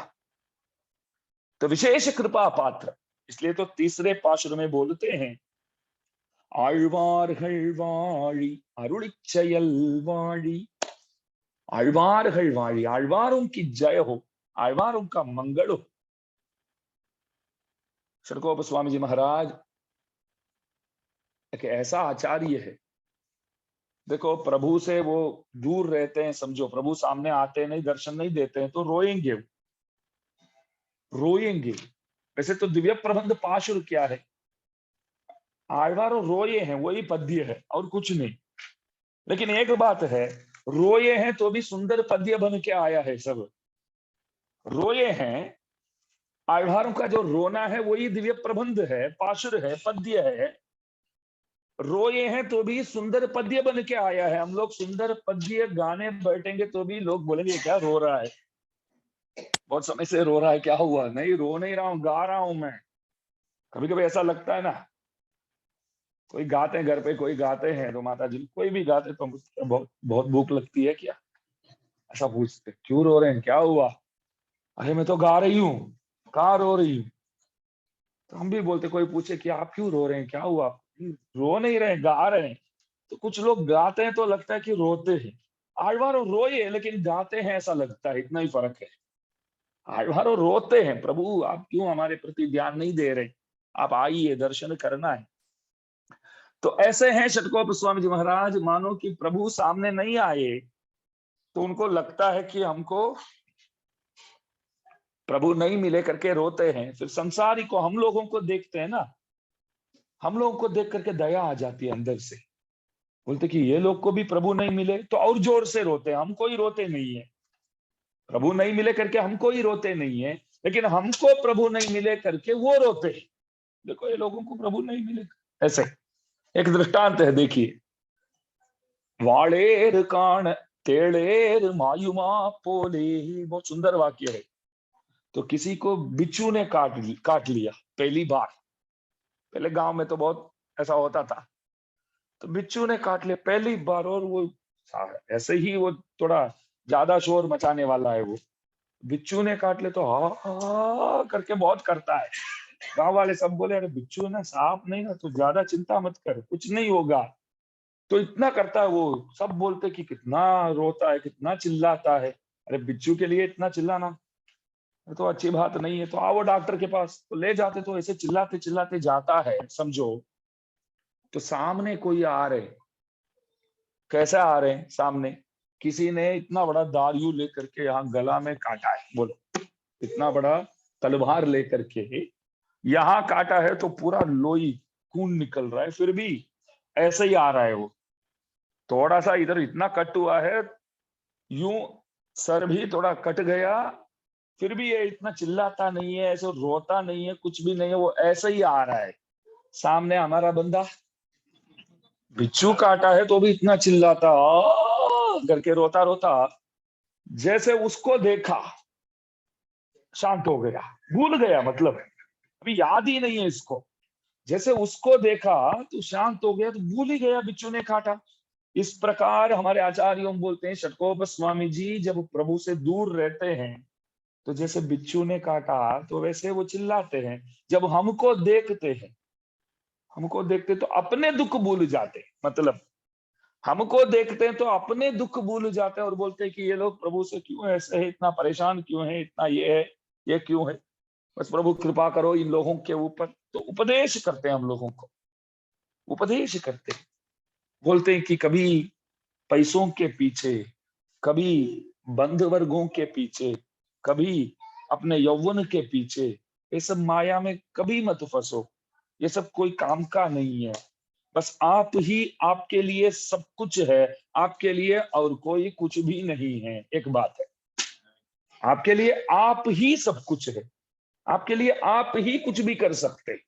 [SPEAKER 1] तो विशेष कृपा पात्र, इसलिए तो तीसरे पाशुर में बोलते हैं, आழ்வார்கள் வாழி அருளிச்செயல் வாழி। आழ்वाர்கள் वाली, आழ்वारों की जय हो, आழ்वारों का मंगल हो। षडकोप स्वामी जी महाराज एक ऐसा आचार्य है, देखो प्रभु से वो दूर रहते हैं, समझो प्रभु सामने आते नहीं, दर्शन नहीं देते हैं, तो रोएंगे, रोएंगे। वैसे तो दिव्य प्रबंध पाशुर क्या है, आழ்वार और रोये हैं वही पद्य है और कुछ नहीं। लेकिन एक बात है, रोये हैं तो भी सुंदर पद्य बन के आया है। सब रोये हैं, आழ்वारों का जो रोना है वही दिव्य प्रबंध है, पाशुर है, पद्य है। रोये हैं तो भी सुंदर पद्य बन के आया है। हम लोग सुंदर पद्य गाने बैठेंगे तो भी लोग बोलेंगे क्या रो रहा है, बहुत समय से रो रहा है, क्या हुआ? नहीं, रो नहीं रहा हूं, गा रहा हूं मैं। कभी कभी ऐसा लगता है ना, कोई गाते हैं घर पे, कोई गाते हैं तो माता जी कोई भी गाते तो बहुत बहुत भूख लगती है क्या, ऐसा पूछते क्यों रो रहे हैं, क्या हुआ? अरे मैं तो गा रही हूँ, कहाँ रो रही हूँ? तो हम भी बोलते, कोई पूछे कि आप क्यों रो रहे हैं, क्या हुआ? रो नहीं रहे, गा रहे हैं। तो कुछ लोग गाते हैं तो लगता है कि रोते हैं। आழ்वार रोए लेकिन गाते हैं ऐसा लगता है, इतना ही फर्क है। आழ்वार रोते हैं, प्रभु आप क्यों हमारे प्रति ध्यान नहीं दे रहे, आप आइए, दर्शन करना है। तो ऐसे हैं षटकोप स्वामी जी महाराज, मानो कि प्रभु सामने नहीं आए तो उनको लगता है कि हमको प्रभु नहीं मिले करके रोते हैं। फिर संसारी को, हम लोगों को देखते हैं ना, हम लोगों को देख करके दया आ जाती है अंदर से, बोलते कि ये लोग को भी प्रभु नहीं मिले तो और जोर से रोते हैं। हमको ही रोते नहीं है, प्रभु नहीं मिले करके हमको ही रोते नहीं है, लेकिन हमको प्रभु नहीं मिले करके वो रोते हैं। देखो ये लोगों को प्रभु नहीं मिले। ऐसे एक दृष्टांत है, देखिए, वाड़ेर कान तेड़ेर मायुमा पोले, बहुत सुंदर वाक्य है। तो किसी को बिच्छू ने काट लिया पहली बार, पहले गांव में तो बहुत ऐसा होता था, तो बिच्छू ने काट लिया पहली बार, और वो ऐसे ही वो थोड़ा ज्यादा शोर मचाने वाला है, वो बिच्छू ने काट ले तो हा करके बहुत करता है। गांव वाले सब बोले अरे बिच्छू है ना, सांप नहीं ना, तो ज्यादा चिंता मत कर, कुछ नहीं होगा। तो इतना करता है वो, सब बोलते कि कितना रोता है, कितना चिल्लाता है। अरे बिच्छू के लिए इतना चिल्लाना तो अच्छी बात नहीं है, तो आओ डॉक्टर के पास। तो ले जाते, तो ऐसे चिल्लाते चिल्लाते जाता है समझो, तो सामने कोई आ रहे, कैसे आ रहे हैं सामने, किसी ने इतना बड़ा दारू लेकर के यहाँ गला में काटा है, बोलो, इतना बड़ा तलवार लेकर के यहाँ काटा है, तो पूरा लोई खून निकल रहा है, फिर भी ऐसे ही आ रहा है वो। थोड़ा सा इधर इतना कट हुआ है, यूं सर भी थोड़ा कट गया, फिर भी ये इतना चिल्लाता नहीं है, ऐसे रोता नहीं है, कुछ भी नहीं है, वो ऐसे ही आ रहा है। सामने हमारा बंदा बिच्छू काटा है तो भी इतना चिल्लाता करके, रोता रोता, जैसे उसको देखा शांत हो गया, भूल गया, मतलब अभी याद ही नहीं है इसको। जैसे उसको देखा तो शांत हो गया, तो भूल ही गया बिच्छू ने काटा। इस प्रकार हमारे आचार्यों बोलते हैं, षटकोप स्वामी जी जब प्रभु से दूर रहते हैं तो जैसे बिच्छू ने काटा तो वैसे वो चिल्लाते हैं। जब हमको देखते तो अपने दुख भूल जाते, मतलब हमको देखते हैं तो अपने दुख भूल जाते हैं और बोलते हैं कि ये लोग प्रभु से क्यों ऐसे है, इतना परेशान क्यों है, इतना ये है, ये क्यों है, बस प्रभु कृपा करो इन लोगों के ऊपर। तो उपदेश करते हैं, हम लोगों को उपदेश करते हैं, बोलते हैं कि कभी पैसों के पीछे, कभी बंध वर्गों के पीछे, कभी अपने यौवन के पीछे, ये सब माया में कभी मत फंसो, ये सब कोई काम का नहीं है। बस आप ही आपके लिए सब कुछ है, आपके लिए और कोई कुछ भी नहीं है। एक बात है, आपके लिए आप ही सब कुछ है, आपके लिए आप ही कुछ भी कर सकते,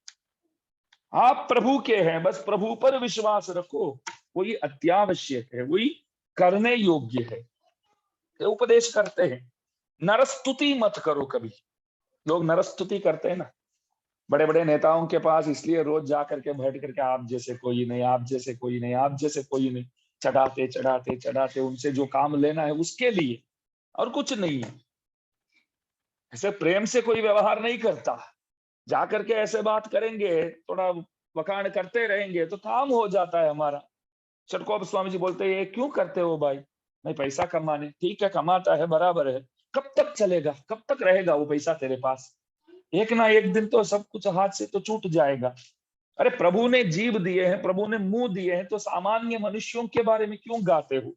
[SPEAKER 1] आप प्रभु के हैं, बस प्रभु पर विश्वास रखो, वही अत्यावश्यक है, वही करने योग्य है। ये उपदेश करते हैं। नरस्तुति मत करो कभी। लोग नरस्तुति करते हैं ना बड़े बड़े नेताओं के पास, इसलिए रोज जा करके बैठ करके आप जैसे कोई नहीं, आप जैसे कोई नहीं, आप जैसे कोई नहीं, चढ़ाते चढ़ाते चढ़ाते उनसे जो काम लेना है उसके लिए, और कुछ नहीं है। ऐसे प्रेम से कोई व्यवहार नहीं करता। जाकर के ऐसे बात करेंगे, थोड़ा वखाण करते रहेंगे तो काम हो जाता है हमारा। षटकोप स्वामी जी बोलते हैं ये क्यों करते हो भाई? नहीं, पैसा कमाने, ठीक है कमाता है, बराबर है, कब तक चलेगा, कब तक रहेगा वो पैसा तेरे पास? एक ना एक दिन तो सब कुछ हाथ से तो छूट जाएगा। अरे प्रभु ने जीव दिए हैं, प्रभु ने मुंह दिए हैं, तो सामान्य मनुष्यों के बारे में क्यों गाते हो?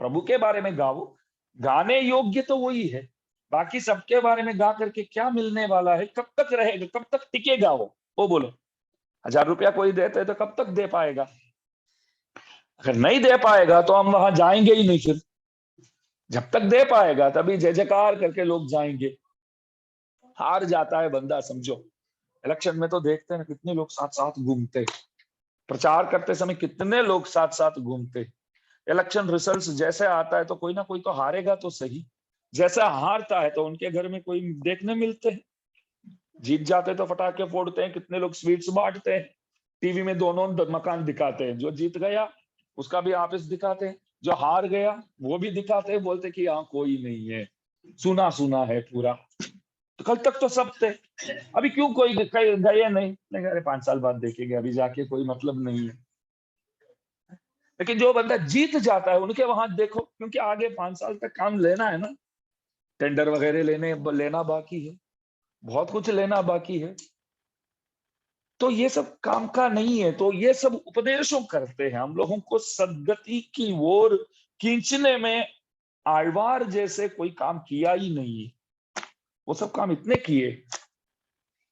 [SPEAKER 1] प्रभु के बारे में गाओ, गाने योग्य तो वही है। बाकी सबके बारे में गा करके क्या मिलने वाला है? कब तक रहेगा, कब तक टिकेगा वो बोलो। 1000 रुपया कोई देते तो कब तक दे पाएगा? अगर नहीं दे पाएगा तो हम वहां जाएंगे ही नहीं। फिर जब तक दे पाएगा तभी जय जयकार करके लोग जाएंगे। हार जाता है बंदा, समझो। इलेक्शन में तो देखते हैं कितने लोग साथ साथ घूमते, प्रचार करते समय कितने लोग साथ साथ घूमते। इलेक्शन रिजल्ट जैसे आता है तो कोई ना कोई तो हारेगा तो सही, जैसा हारता है तो उनके घर में कोई देखने मिलते हैं। जीत जाते तो फटाके फोड़ते हैं, कितने लोग स्वीट्स बांटते हैं, टीवी में दोनों मकान दिखाते हैं। जो जीत गया उसका भी ऑफिस दिखाते हैं, जो हार गया वो भी दिखाते हैं, बोलते कि यहाँ कोई नहीं है, सुना सुना है पूरा। तो कल तक तो सब थे, अभी क्यों कोई गए नहीं? अरे 5 साल बाद देखेंगे, अभी जाके कोई मतलब नहीं है। लेकिन जो बंदा जीत जाता है उनके वहां देखो, क्योंकि आगे 5 साल तक काम लेना है ना, टेंडर वगैरह लेना बाकी है, बहुत कुछ लेना बाकी है। तो ये सब काम का नहीं है। तो ये सब उपदेशों करते हैं हम लोगों को सदगति की ओर खींचने में। आழ்वार जैसे कोई काम किया ही नहीं है, वो सब काम इतने किए,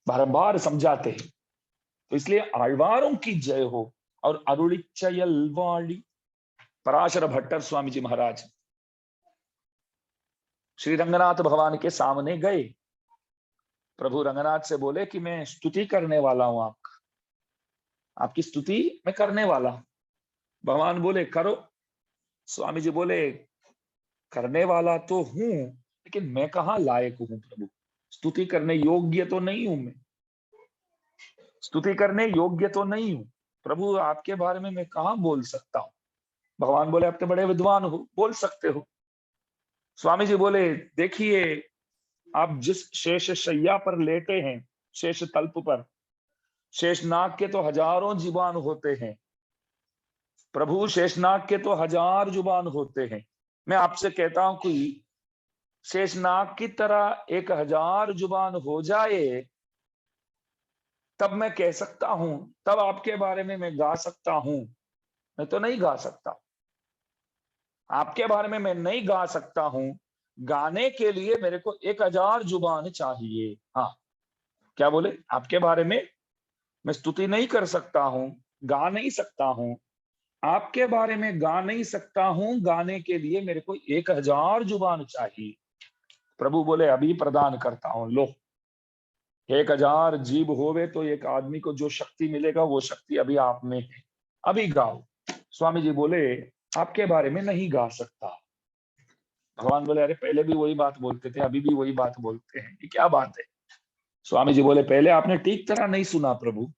[SPEAKER 1] बारंबार समझाते हैं। तो इसलिए आழ்वारों की जय हो। और अरुणिचयल्वाड़ी पराशर भट्टर स्वामी जी महाराज श्री रंगनाथ भगवान के सामने गए। प्रभु रंगनाथ से बोले कि मैं स्तुति करने वाला हूं, आपकी स्तुति मैं करने वाला हूं। भगवान बोले करो। स्वामी जी बोले करने वाला तो हूं, लेकिन मैं कहाँ लायक हूं प्रभु, स्तुति करने योग्य तो नहीं हूं मैं, स्तुति करने योग्य तो नहीं हूं प्रभु, आपके बारे में मैं कहाँ बोल सकता हूं। भगवान बोले आप तो बड़े विद्वान हो, बोल सकते हो। स्वामी जी बोले देखिए, आप जिस शेष शैया पर लेटे हैं, शेष तल्प पर, शेषनाग के तो हजारों जुबान होते हैं प्रभु, शेषनाग के तो 1000 जुबान होते हैं। मैं आपसे कहता हूं कि शेषनाग की तरह 1000 जुबान हो जाए तब मैं कह सकता हूं, तब आपके बारे में मैं गा सकता हूं। मैं तो नहीं गा सकता, आपके बारे में मैं नहीं गा सकता हूं। गाने के लिए मेरे को 1000 जुबान चाहिए। हाँ, क्या बोले? आपके बारे में मैं स्तुति नहीं कर सकता हूं, गा नहीं सकता हूं, आपके बारे में गा नहीं सकता हूं, गाने के लिए मेरे को 1000 जुबान चाहिए। प्रभु बोले अभी प्रदान करता हूं, लो। 1000 जीव होवे तो एक आदमी को जो शक्ति मिलेगा वो शक्ति अभी आप में है, अभी गाओ। स्वामी जी बोले आपके बारे में नहीं गा सकता। भगवान बोले अरे पहले भी वही बात बोलते थे, अभी भी वही बात बोलते हैं, ये क्या बात है? स्वामी जी बोले पहले आपने ठीक तरह नहीं सुना प्रभु,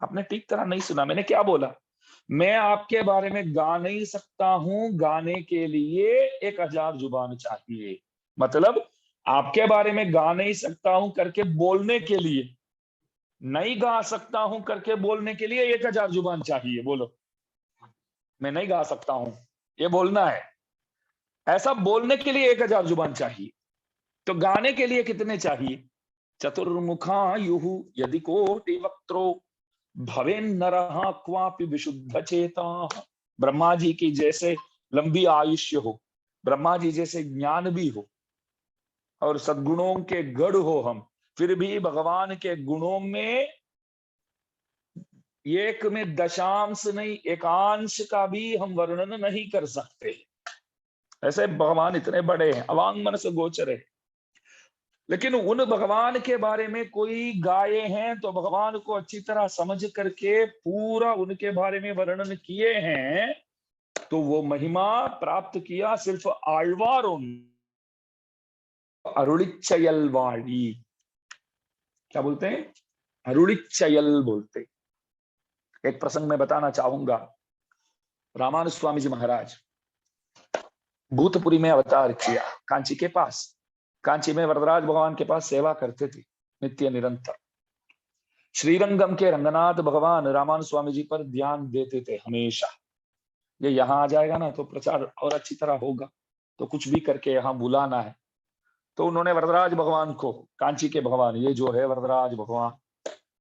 [SPEAKER 1] आपने ठीक तरह नहीं सुना। मैंने क्या बोला? मैं आपके बारे में गा नहीं सकता हूं, गाने के लिए 1000 जुबान चाहिए। मतलब आपके बारे में गा नहीं सकता हूं करके बोलने के लिए, नहीं गा सकता हूं करके बोलने के लिए 1000 जुबान चाहिए। बोलो, मैं नहीं गा सकता हूं ये बोलना है, ऐसा बोलने के लिए 1000 जुबान चाहिए। तो गाने के लिए कितने चाहिए? चतुर्मुखा युहु यदि कोटि वक्त्रो भवेन नरः क्वापि विशुद्ध चेता। ब्रह्मा जी की जैसे लंबी आयुष्य हो, ब्रह्मा जी जैसे ज्ञान भी हो, और सद्गुणों के गढ़ हो हम, फिर भी भगवान के गुणों में एक में दशांश नहीं, एकांश का भी हम वर्णन नहीं कर सकते। ऐसे भगवान इतने बड़े हैं, अवांग मन से गोचर है। लेकिन उन भगवान के बारे में कोई गाये हैं तो भगवान को अच्छी तरह समझ करके पूरा उनके बारे में वर्णन किए हैं, तो वो महिमा प्राप्त किया सिर्फ आழ்वारों ने। अरुणिचयल्वाड़ी, क्या बोलते हैं? अरुणिचयल बोलते। एक प्रसंग में बताना चाहूंगा। रामानुज स्वामी जी महाराज भूतपुरी में अवतार किया, कांची के पास। कांची में वरदराज भगवान के पास सेवा करते थे नित्य निरंतर। श्रीरंगम के रंगनाथ भगवान रामानुज स्वामी जी पर ध्यान देते थे हमेशा। ये यहाँ आ जाएगा ना तो प्रचार और अच्छी तरह होगा, तो कुछ भी करके यहाँ बुलाना है। तो उन्होंने वरदराज भगवान को, कांची के भगवान, ये जो है वरदराज भगवान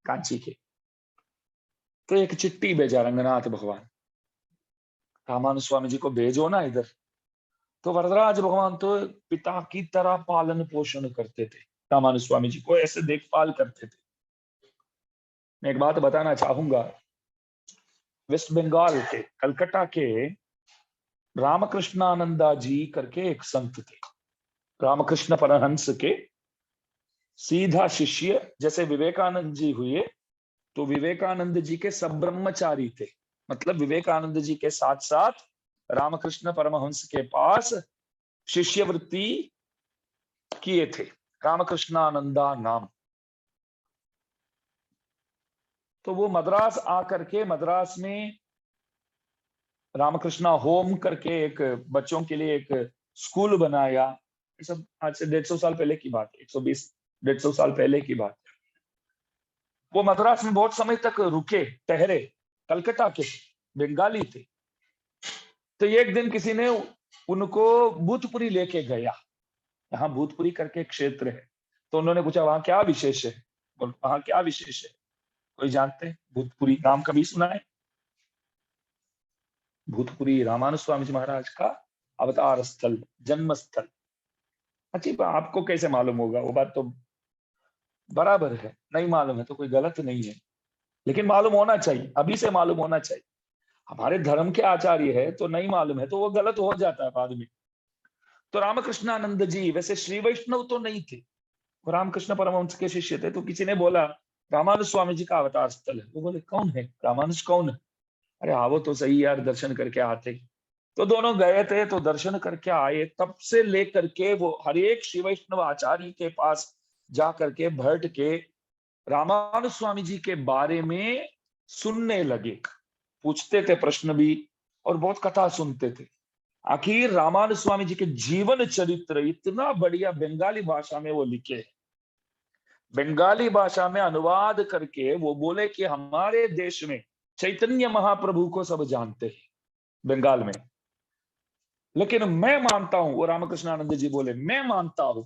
[SPEAKER 1] कांची के, तो एक चिट्ठी भेजा रंगनाथ भगवान, रामानुज स्वामी जी को भेजो ना इधर। तो वरदराज भगवान तो पिता की तरह पालन पोषण करते थे, रामानुज स्वामी जी को ऐसे देखभाल करते थे। मैं एक बात बताना चाहूंगा, वेस्ट बंगाल के कलकत्ता के रामकृष्णानंदा जी करके एक संत थे, रामकृष्ण परमहंस के सीधा शिष्य। जैसे विवेकानंद जी हुए, तो विवेकानंद जी के सब ब्रह्मचारी थे, मतलब विवेकानंद जी के साथ साथ रामकृष्ण परमहंस के पास शिष्यवृत्ति किए थे, रामकृष्णानंदा नाम। तो वो मद्रास आकर के, मद्रास में रामकृष्णा होम करके एक बच्चों के लिए एक स्कूल बनाया। ये सब आज से 150 साल पहले की बात है, 120 150 साल पहले की बात है। वो मद्रास में बहुत समय तक रुके, ठहरे, कलकत्ता के बंगाली थे। तो एक दिन किसी ने उनको भूतपुरी लेके गया, यहाँ भूतपुरी करके क्षेत्र है। तो उन्होंने पूछा वहां क्या विशेष है, वहां क्या विशेष है, कोई जानते हैं? भूतपुरी नाम कभी सुना है? भूतपुरी रामानुज स्वामी जी महाराज का अवतार स्थल, जन्म स्थल। अच्छी, आपको कैसे मालूम होगा? वो बात तो बराबर है, नहीं मालूम है तो कोई गलत नहीं है, लेकिन मालूम होना चाहिए, अभी से मालूम होना चाहिए। हमारे धर्म के आचार्य है तो नहीं मालूम है तो वो गलत हो जाता है बाद में। तो रामकृष्णानंद जी वैसे श्री वैष्णव तो नहीं थे, वो रामकृष्ण परमहंस के शिष्य थे। तो किसी ने बोला रामानुज स्वामी जी का अवतार स्थल है। वो बोले कौन है रामानुज, कौन है? अरे आओ तो सही यार, दर्शन करके आते। तो दोनों गए थे, तो दर्शन करके आए। तब से लेकर के वो हर एक श्री वैष्णव आचार्य के पास जा करके बैठ के रामानुज स्वामी जी के बारे में सुनने लगे, पूछते थे प्रश्न भी, और बहुत कथा सुनते थे। आखिर रामानुज स्वामी जी के जीवन चरित्र इतना बढ़िया बंगाली भाषा में वो लिखे, बंगाली भाषा में अनुवाद करके वो बोले कि हमारे देश में चैतन्य महाप्रभु को सब जानते हैं बंगाल में, लेकिन मैं मानता हूं, वो रामकृष्णानंद जी बोले, मैं मानता हूं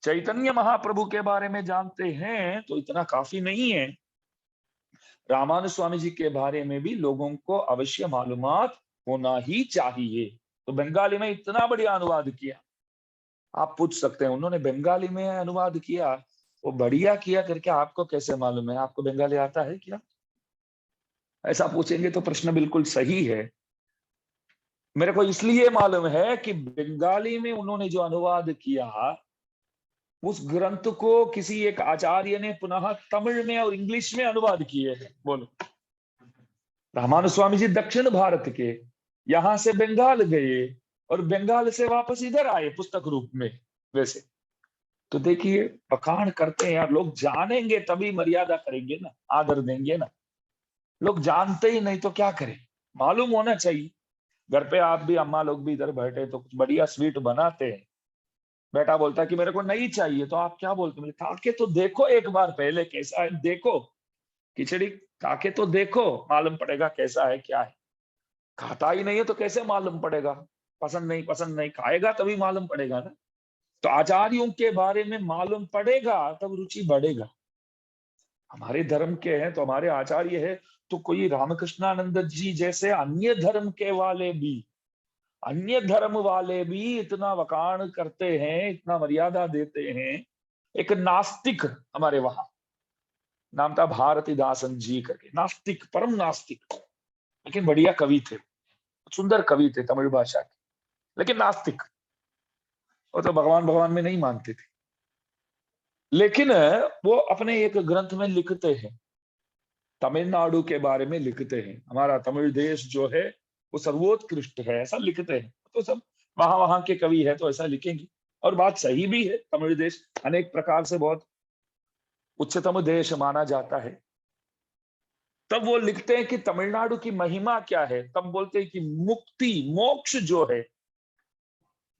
[SPEAKER 1] चैतन्य महाप्रभु के बारे में जानते हैं तो इतना काफी नहीं है, रामानुज स्वामी जी के बारे में भी लोगों को अवश्य मालूमात होना ही चाहिए। तो बंगाली में इतना बढ़िया अनुवाद किया। आप पूछ सकते हैं उन्होंने बंगाली में अनुवाद किया, वो बढ़िया किया करके आपको कैसे मालूम है? आपको बंगाली आता है क्या? ऐसा पूछेंगे तो प्रश्न बिल्कुल सही है। मेरे को इसलिए मालूम है कि बंगाली में उन्होंने जो अनुवाद किया, उस ग्रंथ को किसी एक आचार्य ने पुनः तमिल में और इंग्लिश में अनुवाद किए हैं। बोलो, रामानुज स्वामी जी दक्षिण भारत के, यहां से बंगाल गए और बंगाल से वापस इधर आए पुस्तक रूप में। वैसे तो देखिए, बखान करते हैं यार, लोग जानेंगे तभी मर्यादा करेंगे ना, आदर देंगे ना। लोग जानते ही नहीं तो क्या करें, मालूम होना चाहिए। घर पे आप भी, अम्मा लोग भी इधर बैठे तो कुछ बढ़िया स्वीट बनाते हैं, बेटा बोलता है कि मेरे को नहीं चाहिए, तो आप क्या बोलते हैं? खा के तो देखो एक बार पहले कैसा है, देखो खिचड़ी खा के तो देखो, मालूम पड़ेगा कैसा है क्या है। खाता ही नहीं है तो कैसे मालूम पड़ेगा? पसंद नहीं, खाएगा तभी मालूम पड़ेगा ना। तो आचार्यों के बारे में मालूम पड़ेगा तब रुचि बढ़ेगा। हमारे धर्म के हैं तो हमारे आचार्य है, तो कोई रामकृष्णानंद जी जैसे अन्य धर्म वाले भी इतना वकाण करते हैं, इतना मर्यादा देते हैं। एक नास्तिक हमारे वहां, नाम था भारतीदासन जी करके, नास्तिक, परम नास्तिक, लेकिन बढ़िया कवि थे, सुंदर कवि थे तमिल भाषा के, लेकिन नास्तिक। वो तो भगवान भगवान में नहीं मानते थे। लेकिन वो अपने एक ग्रंथ में लिखते हैं, तमिलनाडु के बारे में लिखते हैं, हमारा तमिल देश जो है वो सर्वोत्कृष्ट है, ऐसा लिखते हैं। तो सब वहां वहां के कवि है तो ऐसा लिखेंगे, और बात सही भी है। तमिल देश अनेक प्रकार से बहुत उच्चतम देश माना जाता है। तब वो लिखते हैं कि तमिलनाडु की महिमा क्या है, तब बोलते हैं कि मुक्ति,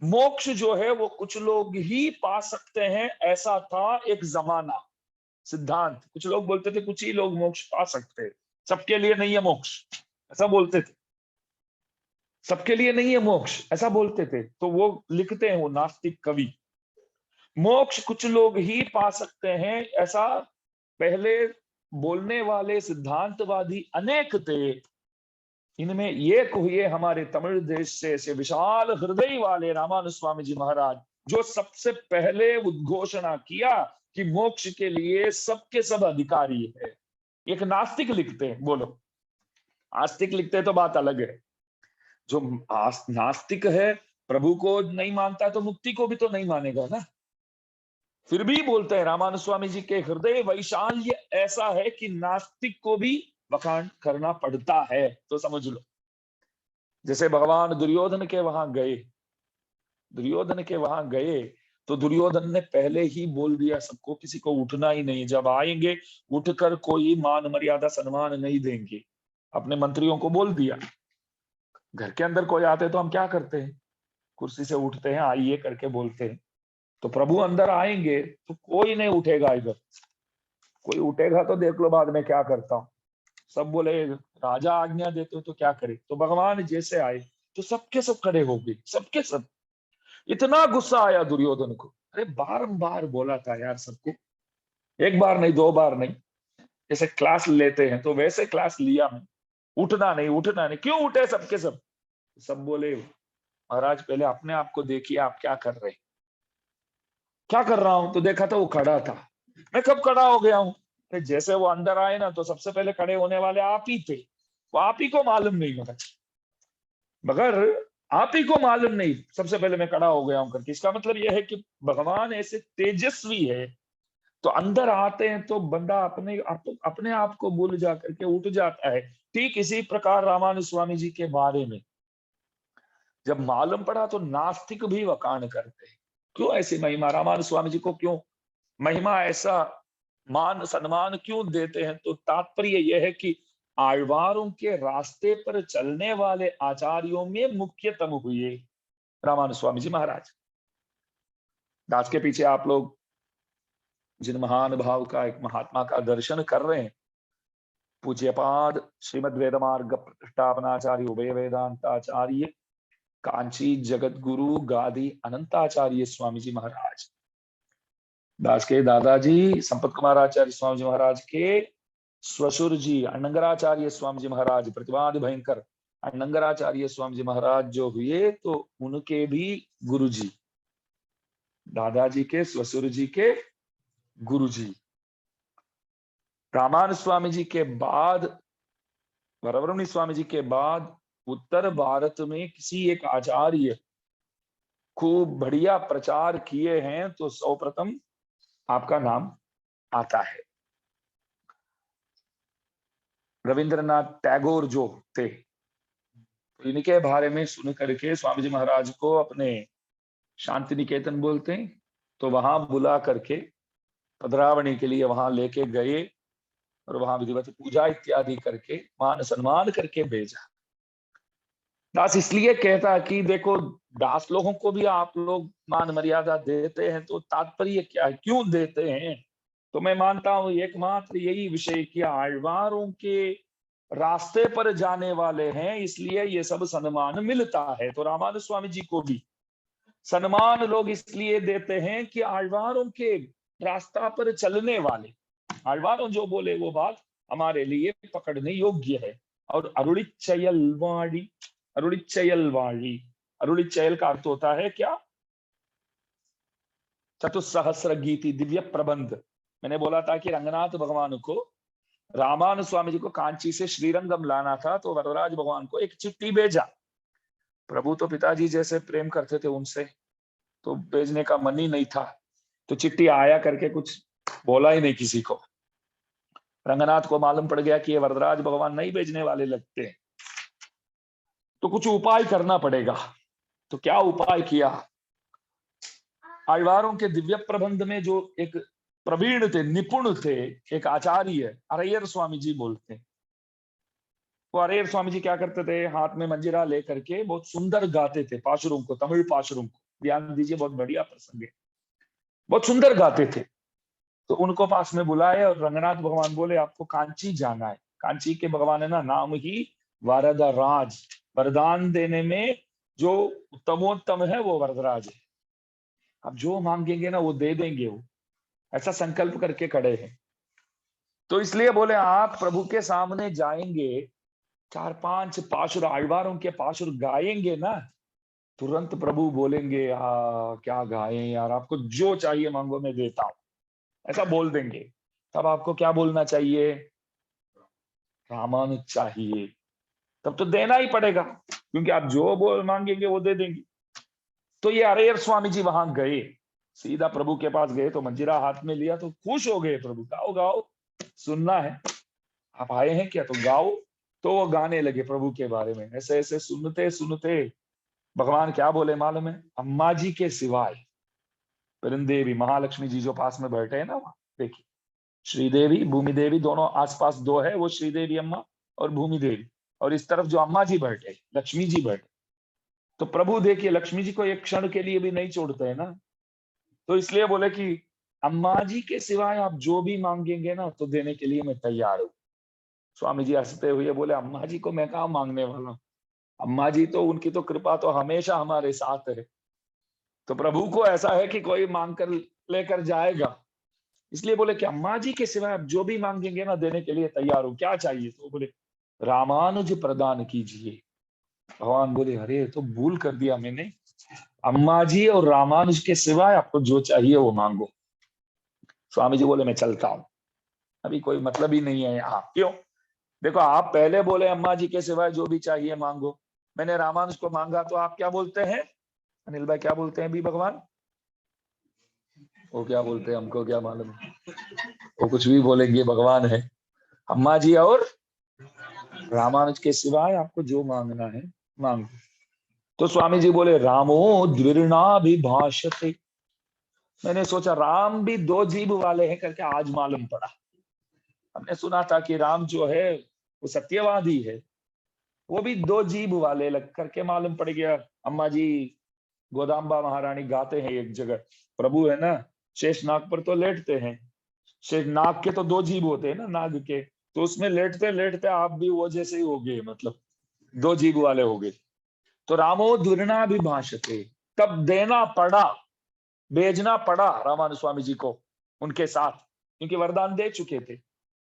[SPEAKER 1] मोक्ष जो है वो कुछ लोग ही पा सकते हैं, ऐसा था एक जमाना, सिद्धांत। कुछ लोग बोलते थे कुछ ही लोग मोक्ष पा सकते हैं, सबके लिए नहीं है मोक्ष, ऐसा बोलते थे। सबके लिए नहीं है मोक्ष, ऐसा बोलते थे। तो वो लिखते हैं, वो नास्तिक कवि, मोक्ष कुछ लोग ही पा सकते हैं, ऐसा पहले बोलने वाले सिद्धांतवादी अनेक थे। इनमें एक हुए हमारे तमिल देश से ऐसे विशाल हृदय वाले रामानुज स्वामी जी महाराज, जो सबसे पहले उद्घोषणा किया कि मोक्ष के लिए सबके सब अधिकारी है। एक नास्तिक लिखते हैं, बोलो आस्तिक लिखते हैं तो बात अलग है। जो नास्तिक है, प्रभु को नहीं मानता तो मुक्ति को भी तो नहीं मानेगा ना। फिर भी बोलते हैं रामानुज स्वामी जी के हृदय वैशाल्य ऐसा है कि नास्तिक को भी वखाण करना पड़ता है। तो समझ लो, जैसे भगवान दुर्योधन के वहां गए, तो दुर्योधन ने पहले ही बोल दिया सबको, किसी को उठना ही नहीं, जब आएंगे उठकर कोई मान मर्यादा सम्मान नहीं देंगे। अपने मंत्रियों को बोल दिया। घर के अंदर कोई आते तो हम क्या करते हैं, कुर्सी से उठते हैं, आइए करके बोलते हैं। तो प्रभु अंदर आएंगे तो कोई नहीं उठेगा इधर, कोई उठेगा तो देख लो बाद में क्या करता हूं। सब बोले राजा आज्ञा देते हो तो क्या करे। तो भगवान जैसे आए तो सबके सब खड़े हो गए, सबके सब। इतना गुस्सा आया दुर्योधन को, अरे बारंबार बोला था यार सबको, एक बार नहीं दो बार नहीं, जैसे क्लास लेते हैं तो वैसे क्लास लिया मैं, उठना नहीं उठना नहीं, क्यों उठे सबके सब। सब बोले महाराज पहले अपने आप को देखिए, आप क्या कर रहे, क्या कर रहा हूं। तो देखा तो वो खड़ा था। मैं कब खड़ा हो गया हूं, तो जैसे वो अंदर आए ना तो सबसे पहले खड़े होने वाले आप ही थे। वो आप ही को मालूम नहीं, मगर आप ही को मालूम नहीं सबसे पहले मैं खड़ा हो गया हूं करके। इसका मतलब यह है कि भगवान ऐसे तेजस्वी है, तो अंदर आते हैं तो बंदा अपने आप को भूल जा करके उठ जाता है। ठीक इसी प्रकार रामानुज स्वामी जी के बारे में जब मालूम पड़ा तो नास्तिक भी वकान करते हैं। क्यों ऐसी महिमा, रामानुज स्वामी जी को क्यों महिमा, ऐसा मान सम्मान क्यों देते हैं। तो तात्पर्य यह है कि आழ்वारों के रास्ते पर चलने वाले आचार्यों में मुख्यतम हुए रामानुज स्वामी जी महाराज। दास के पीछे आप लोग जिन महान भाव का, एक महात्मा का दर्शन कर रहे हैं, पूज्यपाद श्रीमद वेद मार्ग प्रतिष्ठापनाचार्य उभय वेदांताचार्य कांची जगत गुरु गादी अनंताचार्य स्वामी जी महाराज, दास के दादाजी संपत कुमार आचार्य स्वामी जी महाराज के स्वशुर जी अण्णंगराचार्य स्वामी जी महाराज, प्रतिवाद भयंकर अण्णंगराचार्य स्वामी जी महाराज जो हुए, तो उनके भी गुरु जी, दादाजी के स्वशुर जी के गुरु जी। रामानुज स्वामी जी के बाद, वरवरुणी स्वामी जी के बाद उत्तर भारत में किसी एक आचार्य खूब बढ़िया प्रचार किए हैं तो सर्वप्रथम आपका नाम आता है। रविंद्रनाथ टैगोर जो थे, तो इनके बारे में सुन करके स्वामी जी महाराज को अपने शांति निकेतन बोलते हैं, तो वहां बुला करके पधरावणी के लिए वहां लेके गए और वहां विधिवत पूजा इत्यादि करके मान सम्मान करके भेजा। दास इसलिए कहता कि देखो, दास लोगों को भी आप लोग मान मर्यादा देते हैं तो तात्पर्य क्या है, क्यों देते हैं। तो मैं मानता हूं एकमात्र यही विषय कि आழ்वारों के रास्ते पर जाने वाले हैं, इसलिए ये सब सम्मान मिलता है। तो रामानुज स्वामी जी को भी सम्मान लोग इसलिए देते हैं कि आழ்वारों के रास्ता पर चलने वाले, आழ்वारों जो बोले वो बात हमारे लिए पकड़ने योग्य है। और अरुणिचयलवाड़ी, अरुणिचयलवाड़ी, अरुणिचयल का अर्थ होता है क्या, चतुस्सहस्र गीति, दिव्य प्रबंध। मैंने बोला था कि रंगनाथ भगवान को, रामानुज स्वामी जी को कांची से श्रीरंगम लाना था, तो वरदराज भगवान को एक चिट्ठी भेजा। प्रभु तो पिताजी जैसे प्रेम करते थे उनसे, तो भेजने का मन ही नहीं था, तो चिट्ठी आया करके कुछ बोला ही नहीं किसी को। रंगनाथ को मालूम पड़ गया कि ये वरदराज भगवान नहीं भेजने वाले लगते हैं, तो कुछ उपाय करना पड़ेगा। तो क्या उपाय किया, आழ்वारों के दिव्य प्रबंध में जो एक प्रवीण थे, निपुण थे, एक आचार्य अरैयर स्वामी जी बोलते हैं, वो अरैयर स्वामी जी क्या करते थे, हाथ में मंजीरा लेकर के बहुत सुंदर गाते थे पाशुरों को, तमिल पाशुरों को। ध्यान दीजिए, बहुत बढ़िया प्रसंग है, बहुत सुंदर गाते थे। तो उनको पास में बुलाए और रंगनाथ भगवान बोले आपको कांची जाना है। कांची के भगवान है ना, नाम ही वरदराज, वरदान देने में जो उत्तमोत्तम है वो वरदराज है। अब जो मांगेंगे ना वो दे देंगे, वो ऐसा संकल्प करके खड़े हैं। तो इसलिए बोले आप प्रभु के सामने जाएंगे 4-5 पाशुर आழ்वारों के पाशुर गाएंगे ना, तुरंत प्रभु बोलेंगे, क्या गाएं यार, आपको जो चाहिए मांगो मैं देता हूं, ऐसा बोल देंगे। तब आपको क्या बोलना चाहिए? रामानुज चाहिए। तब तो देना ही पड़ेगा, क्योंकि आप जो बोल मांगेंगे वो दे देंगे। तो ये अरेर स्वामी जी वहां गए, सीधा प्रभु के पास गए, तो मंजीरा हाथ में लिया तो खुश हो गए। प्रभु, गाओ गाओ, सुनना है, आप आए हैं क्या, तो गाओ। तो वो गाने लगे प्रभु के बारे में। ऐसे ऐसे सुनते सुनते भगवान क्या बोले मालूम है? अम्मा जी के सिवाय वृंदेवी महालक्ष्मी जी जो पास में बैठे हैं ना, वहां देखिए, श्रीदेवी भूमि देवी दोनों आसपास दो है, वो श्रीदेवी अम्मा और भूमि देवी, और इस तरफ जो अम्मा जी बैठे, लक्ष्मी जी बैठे। तो प्रभु देखिए लक्ष्मी जी को एक क्षण के लिए भी नहीं छोड़ते हैं ना, तो इसलिए बोले कि अम्मा जी के सिवाय आप जो भी मांगेंगे ना, तो देने के लिए मैं तैयार हूँ। स्वामी जी हंसते हुए बोले, अम्मा जी को मैं कहाँ मांगने वाला हूँ, अम्मा जी तो, उनकी तो कृपा तो हमेशा हमारे साथ है। तो प्रभु को ऐसा है कि कोई मांग कर लेकर जाएगा, इसलिए बोले कि अम्मा जी के सिवाय आप जो भी मांगेंगे ना, देने के लिए तैयार हूँ, क्या चाहिए? तो बोले रामानुज प्रदान कीजिए। भगवान बोले, अरे तो भूल कर दिया मैंने, अम्मा जी और रामानुज के सिवाय आपको जो चाहिए वो मांगो। स्वामी जी बोले, मैं चलता हूँ, अभी कोई मतलब ही नहीं है यहाँ। क्यों? देखो, आप पहले बोले अम्मा जी के सिवाय जो भी चाहिए मांगो, मैंने रामानुज को मांगा, तो आप क्या बोलते हैं अनिल भाई, क्या बोलते हैं अभी भगवान? वो क्या बोलते हैं, हमको क्या मालूम, वो कुछ भी बोलेंगे, भगवान है। अम्मा जी और रामानुज के सिवाय आपको जो मांगना है मांगो। तो स्वामी जी बोले, रामो द्विर्णाभिभाषते। मैंने सोचा राम भी दो जीभ वाले हैं करके आज मालूम पड़ा। हमने सुना था कि राम जो है वो सत्यवादी है, वो भी दो जीभ वाले लग करके मालूम पड़ गया। अम्मा जी गोदाम्बा महारानी गाते हैं एक जगह, प्रभु है ना शेष नाग पर तो लेटते हैं, शेष नाग के तो दो जीभ होते हैं ना, नाग के, तो उसमें लेटते लेटते आप भी वो जैसे ही हो गए, मतलब दो जीभ वाले हो गए। तो रामो दुर्ना भी भाषते, तब देना पड़ा, भेजना पड़ा रामानु स्वामी जी को उनके साथ, क्योंकि वरदान दे चुके थे।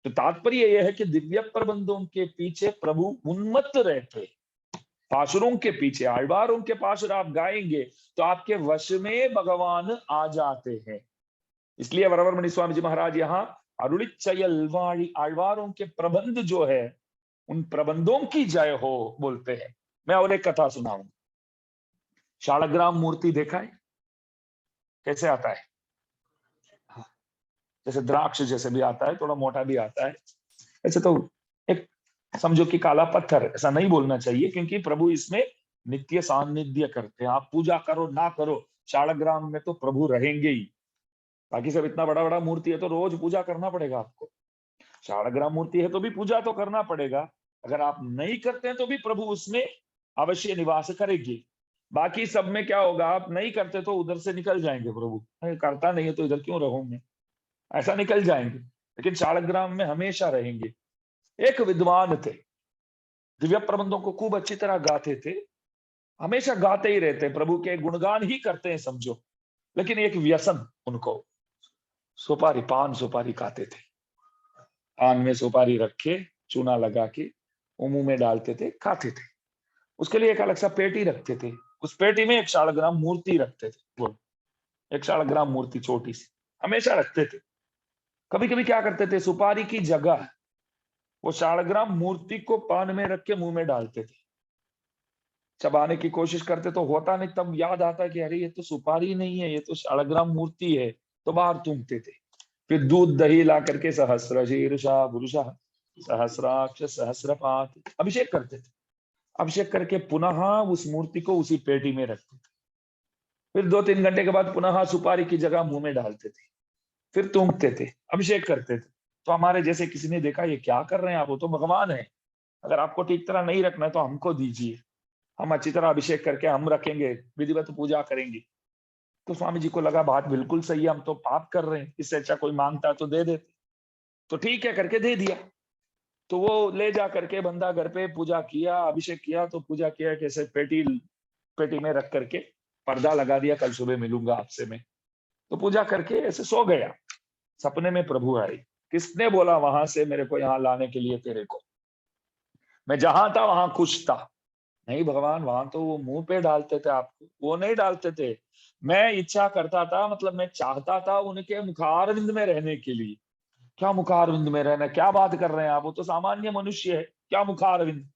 [SPEAKER 1] तो तात्पर्य यह है कि दिव्य प्रबंधों के पीछे प्रभु उन्मत्त रहते, पाशुरों के पीछे, आழ்वारों के पाशुर आप गाएंगे तो आपके वश में भगवान आ जाते हैं। इसलिए वरवरमणि स्वामी जी महाराज यहाँ अरुणिचयल्वाड़ी आழ்वारों के प्रबंध जो है, उन प्रबंधों की जय हो बोलते हैं। मैं और एक कथा सुनाऊंगा। शालग्राम मूर्ति देखा है कैसे आता है? जैसे द्राक्ष जैसे भी आता है, थोड़ा मोटा भी आता है, ऐसे तो एक समझो कि काला पत्थर, ऐसा नहीं बोलना चाहिए, क्योंकि प्रभु इसमें नित्य सान्निध्य करते हैं। आप पूजा करो ना करो, शालग्राम में तो प्रभु रहेंगे ही। बाकी सब इतना बड़ा बड़ा मूर्ति है तो रोज पूजा करना पड़ेगा आपको, शालग्राम मूर्ति है तो भी पूजा तो करना पड़ेगा। अगर आप नहीं करते हैं तो भी प्रभु उसमें अवश्य निवास करेगी। बाकी सब में क्या होगा, आप नहीं करते तो उधर से निकल जाएंगे प्रभु, करता नहीं है तो इधर क्यों रहूंगे, ऐसा निकल जाएंगे। लेकिन शालग्राम में हमेशा रहेंगे। एक विद्वान थे, दिव्य प्रबंधों को खूब अच्छी तरह गाते थे, हमेशा गाते ही रहते, प्रभु के गुणगान ही करते हैं समझो। लेकिन एक व्यसन उनको, सुपारी, पान सुपारी खाते थे। पान में सुपारी रखे, चूना लगा के वो मुंह में डालते थे, खाते थे। उसके लिए एक अलग सा पेटी रखते थे, उस पेटी में एक शालग्राम मूर्ति रखते थे, वो एक शालग्राम मूर्ति छोटी सी हमेशा रखते थे। कभी कभी क्या करते थे, सुपारी की जगह वो शालग्राम मूर्ति को पान में रख के मुंह में डालते थे, चबाने की कोशिश करते तो होता नहीं, तब याद आता कि अरे ये तो सुपारी नहीं है, ये तो शालग्राम मूर्ति है, तो बाहर थूकते थे। फिर दूध दही ला करके सहस्र शीर्षा पुरुषा सहस्राक्ष सहस्रपात अभिषेक करते थे। अभिषेक करके पुनः उस मूर्ति को उसी पेटी में रखते थे। फिर 2-3 घंटे के बाद पुनः सुपारी की जगह मुंह में डालते थे, फिर थूकते थे, अभिषेक करते थे। तो हमारे जैसे किसी ने देखा, ये क्या कर रहे हैं आप, वो तो भगवान है, अगर आपको ठीक तरह नहीं रखना है तो हमको दीजिए, हम अच्छी तरह अभिषेक करके हम रखेंगे, विधिवत पूजा करेंगे। तो स्वामी जी को लगा बात बिल्कुल सही है, हम तो पाप कर रहे हैं, इससे अच्छा कोई मांगता तो दे देते। तो ठीक है करके दे दिया। तो वो ले जा करके बंदा घर पे पूजा किया, अभिषेक किया, तो पूजा किया कैसे, पेटी पेटी में रख करके पर्दा लगा दिया, कल सुबह मिलूंगा आपसे मैं। तो पूजा करके ऐसे सो गया। सपने में प्रभु आए, किसने बोला वहां से मेरे को यहाँ लाने के लिए तेरे को? मैं जहां था वहां खुश था। नहीं भगवान, वहां तो वो मुंह पे डालते थे आपको, वो नहीं डालते थे। मैं इच्छा करता था, मतलब मैं चाहता था उनके मुखारविंद में रहने के लिए। क्या मुखारविंद में रहना, क्या बात कर रहे हैं आप, वो तो सामान्य मनुष्य है, क्या मुखारविंद।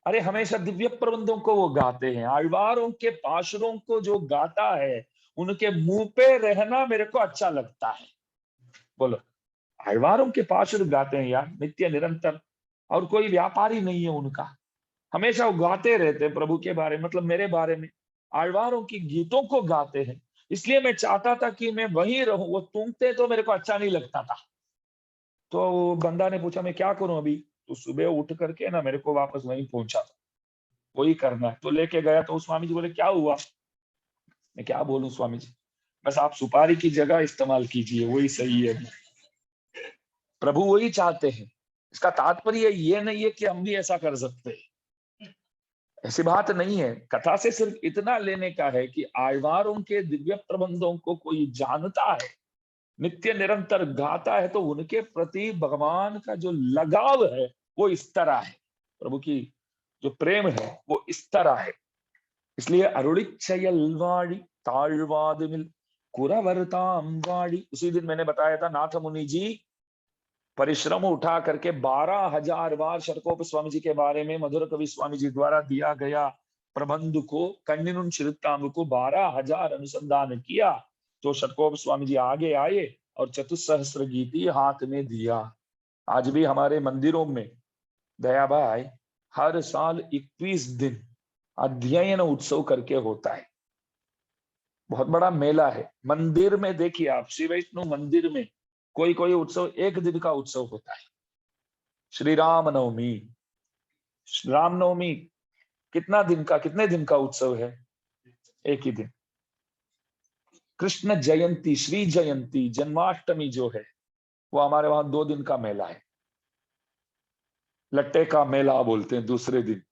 [SPEAKER 1] अरे हमेशा दिव्य प्रबंधों को वो गाते हैं, आழ்वारों के पाशुरों को जो गाता है, उनके मुंह पे रहना मेरे को अच्छा लगता है। बोलो, आழ்वारों के पाशुर गाते हैं यार, नित्य निरंतर, और कोई व्यापारी नहीं है उनका। हमेशा वो गाते रहते हैं प्रभु के बारे में, मतलब मेरे बारे में, आழ்वारों की गीतों को गाते हैं। इसलिए मैं चाहता था कि मैं वहीं रहूं, वो तूंगते तो मेरे को अच्छा नहीं लगता था। तो बंदा ने पूछा मैं क्या करूं अभी, तो सुबह उठ करके ना मेरे को वापस वहीं पहुंचा था, वही करना है। तो लेके गया, तो स्वामी जी बोले क्या हुआ। मैं क्या बोलूं स्वामी जी, बस आप सुपारी की जगह इस्तेमाल कीजिए, वही सही है। प्रभु वही चाहते हैं। इसका तात्पर्य ये नहीं है कि हम भी ऐसा कर सकते हैं, ऐसी बात नहीं है। कथा से सिर्फ इतना लेने का है कि आழ்वारों के दिव्य प्रबंधों को कोई जानता है, नित्य निरंतर गाता है, तो उनके प्रति भगवान का जो लगाव है वो इस तरह है, प्रभु की जो प्रेम है वो इस तरह है। इसलिए अरुणिच्छयल्वाड़ी ताழ்வாதுமில் कुरवर्ताम वाड़ी, उसी दिन मैंने बताया था नाथ मुनि जी परिश्रम उठा करके 12,000 बार षटकोप स्वामी जी के बारे में मधुर कवि स्वामी जी द्वारा दिया गया प्रबंध को, कन्निनुन चिरुत्ताम्ब को 12,000 अनुसंधान किया। तो षटकोप स्वामी जी आगे आए और चतुसहस्र गीति हाथ में दिया। आज भी हमारे मंदिरों में दया भाई हर साल 21 दिन अध्ययन उत्सव करके होता है। बहुत बड़ा मेला है मंदिर में। देखिए आप, श्री वैष्णव मंदिर में कोई कोई उत्सव एक दिन का उत्सव होता है। श्री राम नवमी, रामनवमी कितना दिन का, कितने दिन का उत्सव है, एक ही दिन। कृष्ण जयंती, श्री जयंती, जन्माष्टमी जो है वो हमारे वहां 2 दिन का मेला है। लट्टे का मेला बोलते हैं दूसरे दिन।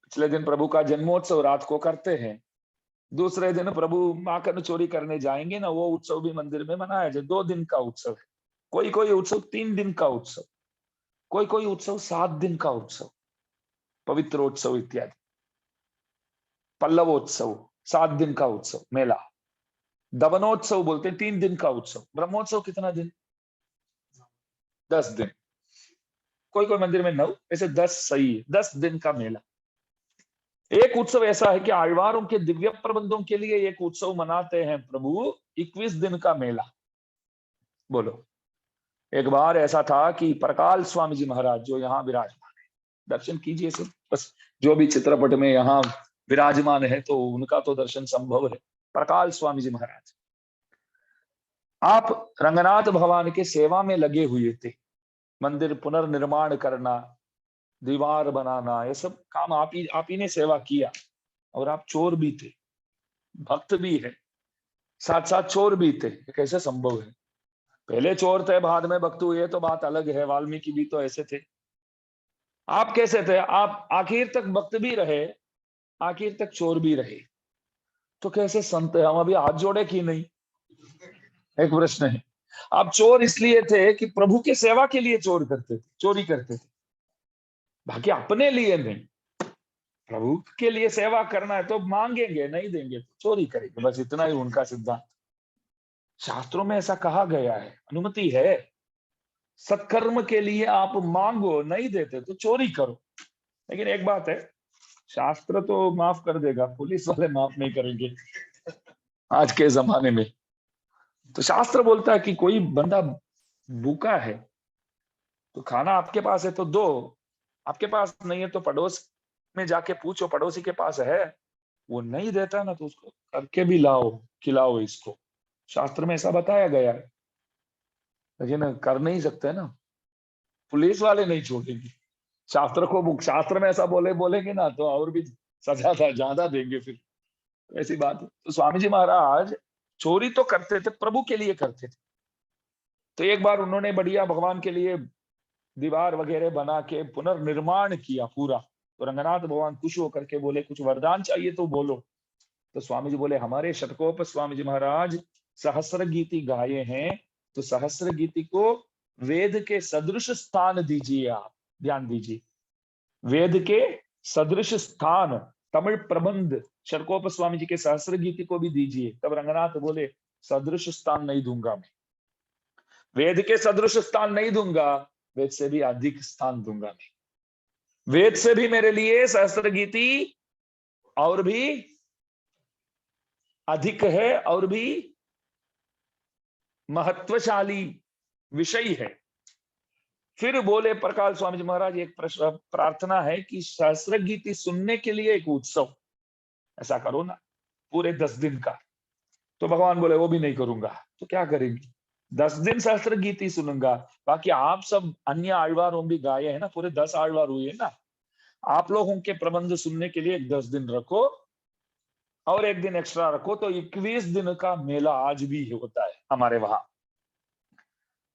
[SPEAKER 1] पिछले दिन प्रभु का जन्मोत्सव रात को करते हैं, दूसरे दिन प्रभु माखन चोरी करने जाएंगे ना, वो उत्सव भी मंदिर में मनाया जाए। 2 दिन का उत्सव है। कोई कोई उत्सव 3 दिन का उत्सव, कोई कोई उत्सव 7 दिन का उत्सव, पवित्रोत्सव इत्यादि। पल्लवोत्सव 7 दिन का उत्सव मेला। दवनोत्सव बोलते हैं 3 दिन का उत्सव। ब्रह्मोत्सव कितना दिन, 10 दिन। कोई कोई मंदिर में 9, ऐसे 10 सही है, 10 दिन का मेला। एक उत्सव ऐसा है कि आழ்वारों के दिव्य प्रबंधों के लिए एक उत्सव मनाते हैं प्रभु, 21 दिन का मेला। बोलो, एक बार ऐसा था कि परकाल स्वामी जी महाराज जो यहाँ विराजमान है, दर्शन कीजिए सिर्फ बस, जो भी चित्रपट में यहाँ विराजमान है तो उनका तो दर्शन संभव है। परकाल स्वामी जी महाराज, आप रंगनाथ भगवान के सेवा में लगे हुए थे। मंदिर पुनर्निर्माण करना, दीवार बनाना, ये सब काम आप ही ने सेवा किया। और आप चोर भी थे, भक्त भी है, साथ साथ चोर भी थे। ये कैसे संभव है। पहले चोर थे बाद में भक्त हुए तो बात अलग है, वाल्मीकि भी तो ऐसे थे। आप कैसे थे, आप आखिर तक भक्त भी रहे, आखिर तक चोर भी रहे, तो कैसे संत है। हम अभी हाथ जोड़े कि नहीं, एक प्रश्न है। आप चोर इसलिए थे कि प्रभु के सेवा के लिए चोर करते थे, चोरी करते थे, बाकी अपने लिए नहीं। प्रभु के लिए सेवा करना है तो मांगेंगे, नहीं देंगे तो चोरी करेंगे, बस इतना ही उनका सिद्धांत। शास्त्रों में ऐसा कहा गया है, अनुमति है। सत्कर्म के लिए आप मांगो, नहीं देते तो चोरी करो। लेकिन एक बात है, शास्त्र तो माफ कर देगा, पुलिस वाले माफ नहीं करेंगे आज के जमाने में। तो शास्त्र बोलता है कि कोई बंदा भूखा है तो खाना आपके पास है तो दो, आपके पास नहीं है तो पड़ोस में जाके पूछो, पड़ोसी के पास है, वो नहीं देता ना तो उसको करके भी लाओ, खिलाओ इसको। शास्त्र में ऐसा बताया गया है, लेकिन कर नहीं सकते ना, पुलिस वाले नहीं छोड़ेंगे। शास्त्र में ऐसा बोलेंगे ना तो और भी सजा ज्यादा देंगे फिर। तो ऐसी बात है। तो स्वामी जी महाराज चोरी तो करते थे, प्रभु के लिए करते थे। तो एक बार उन्होंने बढ़िया भगवान के लिए दीवार वगैरह बना के पुनर्निर्माण किया पूरा। तो रंगनाथ भगवान खुश होकर के बोले कुछ वरदान चाहिए तो बोलो। तो स्वामी जी बोले हमारे षटकोप स्वामी जी महाराज सहस्र गीति गाये हैं, तो सहस्र गीति को वेद के सदृश स्थान दीजिए, आप ध्यान दीजिए। वेद के सदृश स्थान तमिल प्रबंध शरकोप स्वामी जी के सहस्र गीति को भी दीजिए। तब रंगनाथ बोले सदृश स्थान नहीं दूंगा मैं, वेद के सदृश स्थान नहीं दूंगा, वेद से भी अधिक स्थान दूंगा मैं। वेद से भी मेरे लिए सहस्र गीति और भी अधिक है और भी महत्वशाली विषय है। फिर बोले प्रकाश स्वामी जी महाराज एक प्रश्न प्रार्थना है कि सहस्र गीति सुनने के लिए एक उत्सव ऐसा करो ना पूरे 10 दिन का। तो भगवान बोले वो भी नहीं करूंगा। तो क्या करेंगे? 10 दिन सहस्र गीति सुनूंगा, बाकी आप सब अन्य आழ்वारों भी गाये है ना, पूरे 10 आழ்वार हुए ना, आप लोग उनके प्रबंध सुनने के लिए 10 दिन रखो और एक दिन एक्स्ट्रा रखो, तो 21 दिन का मेला आज भी होता है हमारे वहां।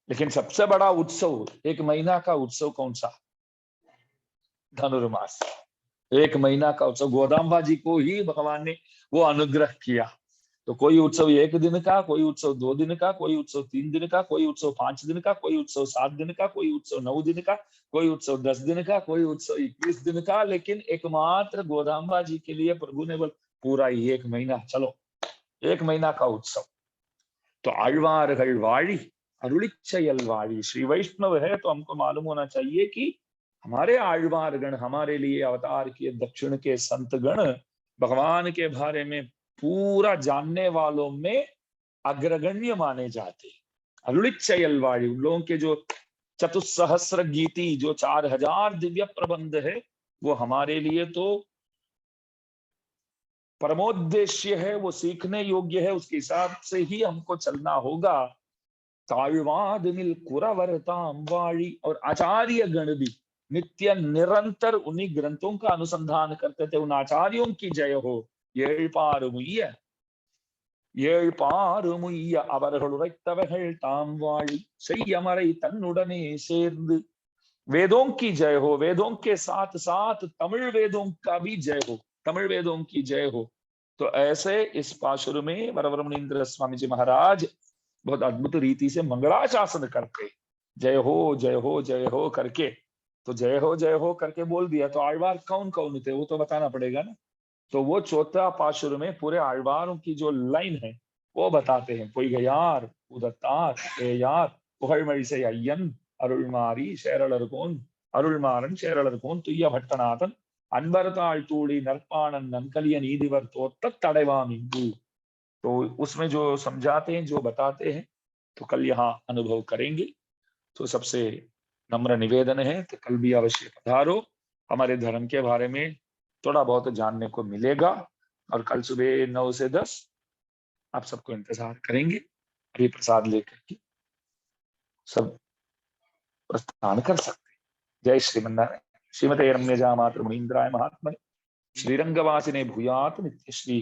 [SPEAKER 1] लेकिन सबसे बड़ा उत्सव, एक महीना का उत्सव कौन सा? धनुर्मास। एक महीना का उत्सव गोदाम्बा जी को ही भगवान ने वो अनुग्रह किया। तो कोई उत्सव 1 दिन का, कोई उत्सव 2 दिन का, कोई उत्सव 3 दिन का, कोई उत्सव 5 दिन का, कोई उत्सव 7 दिन का, कोई उत्सव 9 दिन का, कोई उत्सव 10 दिन का, कोई उत्सव 21 दिन का। लेकिन एकमात्र गोदाम्बा जी के लिए प्रभु ने बोल पूरा 1 महीना, चलो 1 महीना का उत्सव। तो आழ்वाர்கள் वाली अरुளிச்செயல் वाली श्री वैष्णव है, तो हमको मालूम होना चाहिए कि हमारे आழ்वार गण, हमारे लिए अवतार किए दक्षिण के संत गण भगवान के बारे में पूरा जानने वालों में अग्रगण्य माने जाते। अरुளிச்செயல் वाली उन लोगों के जो चतुस्सहस्र गीति, जो 4000 दिव्य प्रबंध है, वो हमारे लिए तो परमोद्देश्य है, वो सीखने योग्य है। उसके हिसाब से ही हमको चलना होगा। ताழ்வாதுமில் कुरवर्ताम वाली और आचार्य गण भी नित्य निरंतर उन्हीं ग्रंथों का अनुसंधान करते थे। उन आचार्यों की जय हो। ஏழ்பாறுமுய்ய அவர்கள் உரைத்தவைகள் தாம் வாழி செய்யமறை तन्नुडने சேர்ந்து। वेदों की जय हो, वेदों के साथ साथ तमिल वेदों का भी जय हो, तमिल वेदों की जय हो। तो ऐसे इस पाशुर में वरवरमणींद्र स्वामी जी महाराज बहुत अद्भुत रीति से मंगलाशासन करते, जय हो जय हो जय हो करके। तो जय हो करके बोल दिया, तो आழ்वार कौन कौन थे वो तो बताना पड़ेगा ना। तो वो चौथा पाशुर में पूरे आழ்वारों की जो लाइन है वो बताते हैं। பொய்கையார் உதத்தார் ஏயார் புகழ்மழிசை ஐயன் அருள்மாரி சேரலர்கோன் அருள்மாறன் சேரலர்கோன் துய்ய भट्टनाथन அன்பர்தாள் தூளி நற்பாணன் நன்கலிய நீதிவர் தோத்த तड़वाम इंदु। तो उसमें जो समझाते हैं, जो बताते हैं, तो कल यहाँ अनुभव करेंगे। तो सबसे नम्र निवेदन है कि कल भी अवश्य पधारो, हमारे धर्म के बारे में थोड़ा बहुत जानने को मिलेगा। और कल सुबह 9 से 10 आप सबको इंतजार करेंगे। अभी प्रसाद लेकर के सब प्रस्थान कर सकते। जय श्रीमन्नारायण। श्रीमते रम्यजा मातृ मुनीन्द्राय महात्मने श्रीरंगवासिने भूयात नित्य श्री।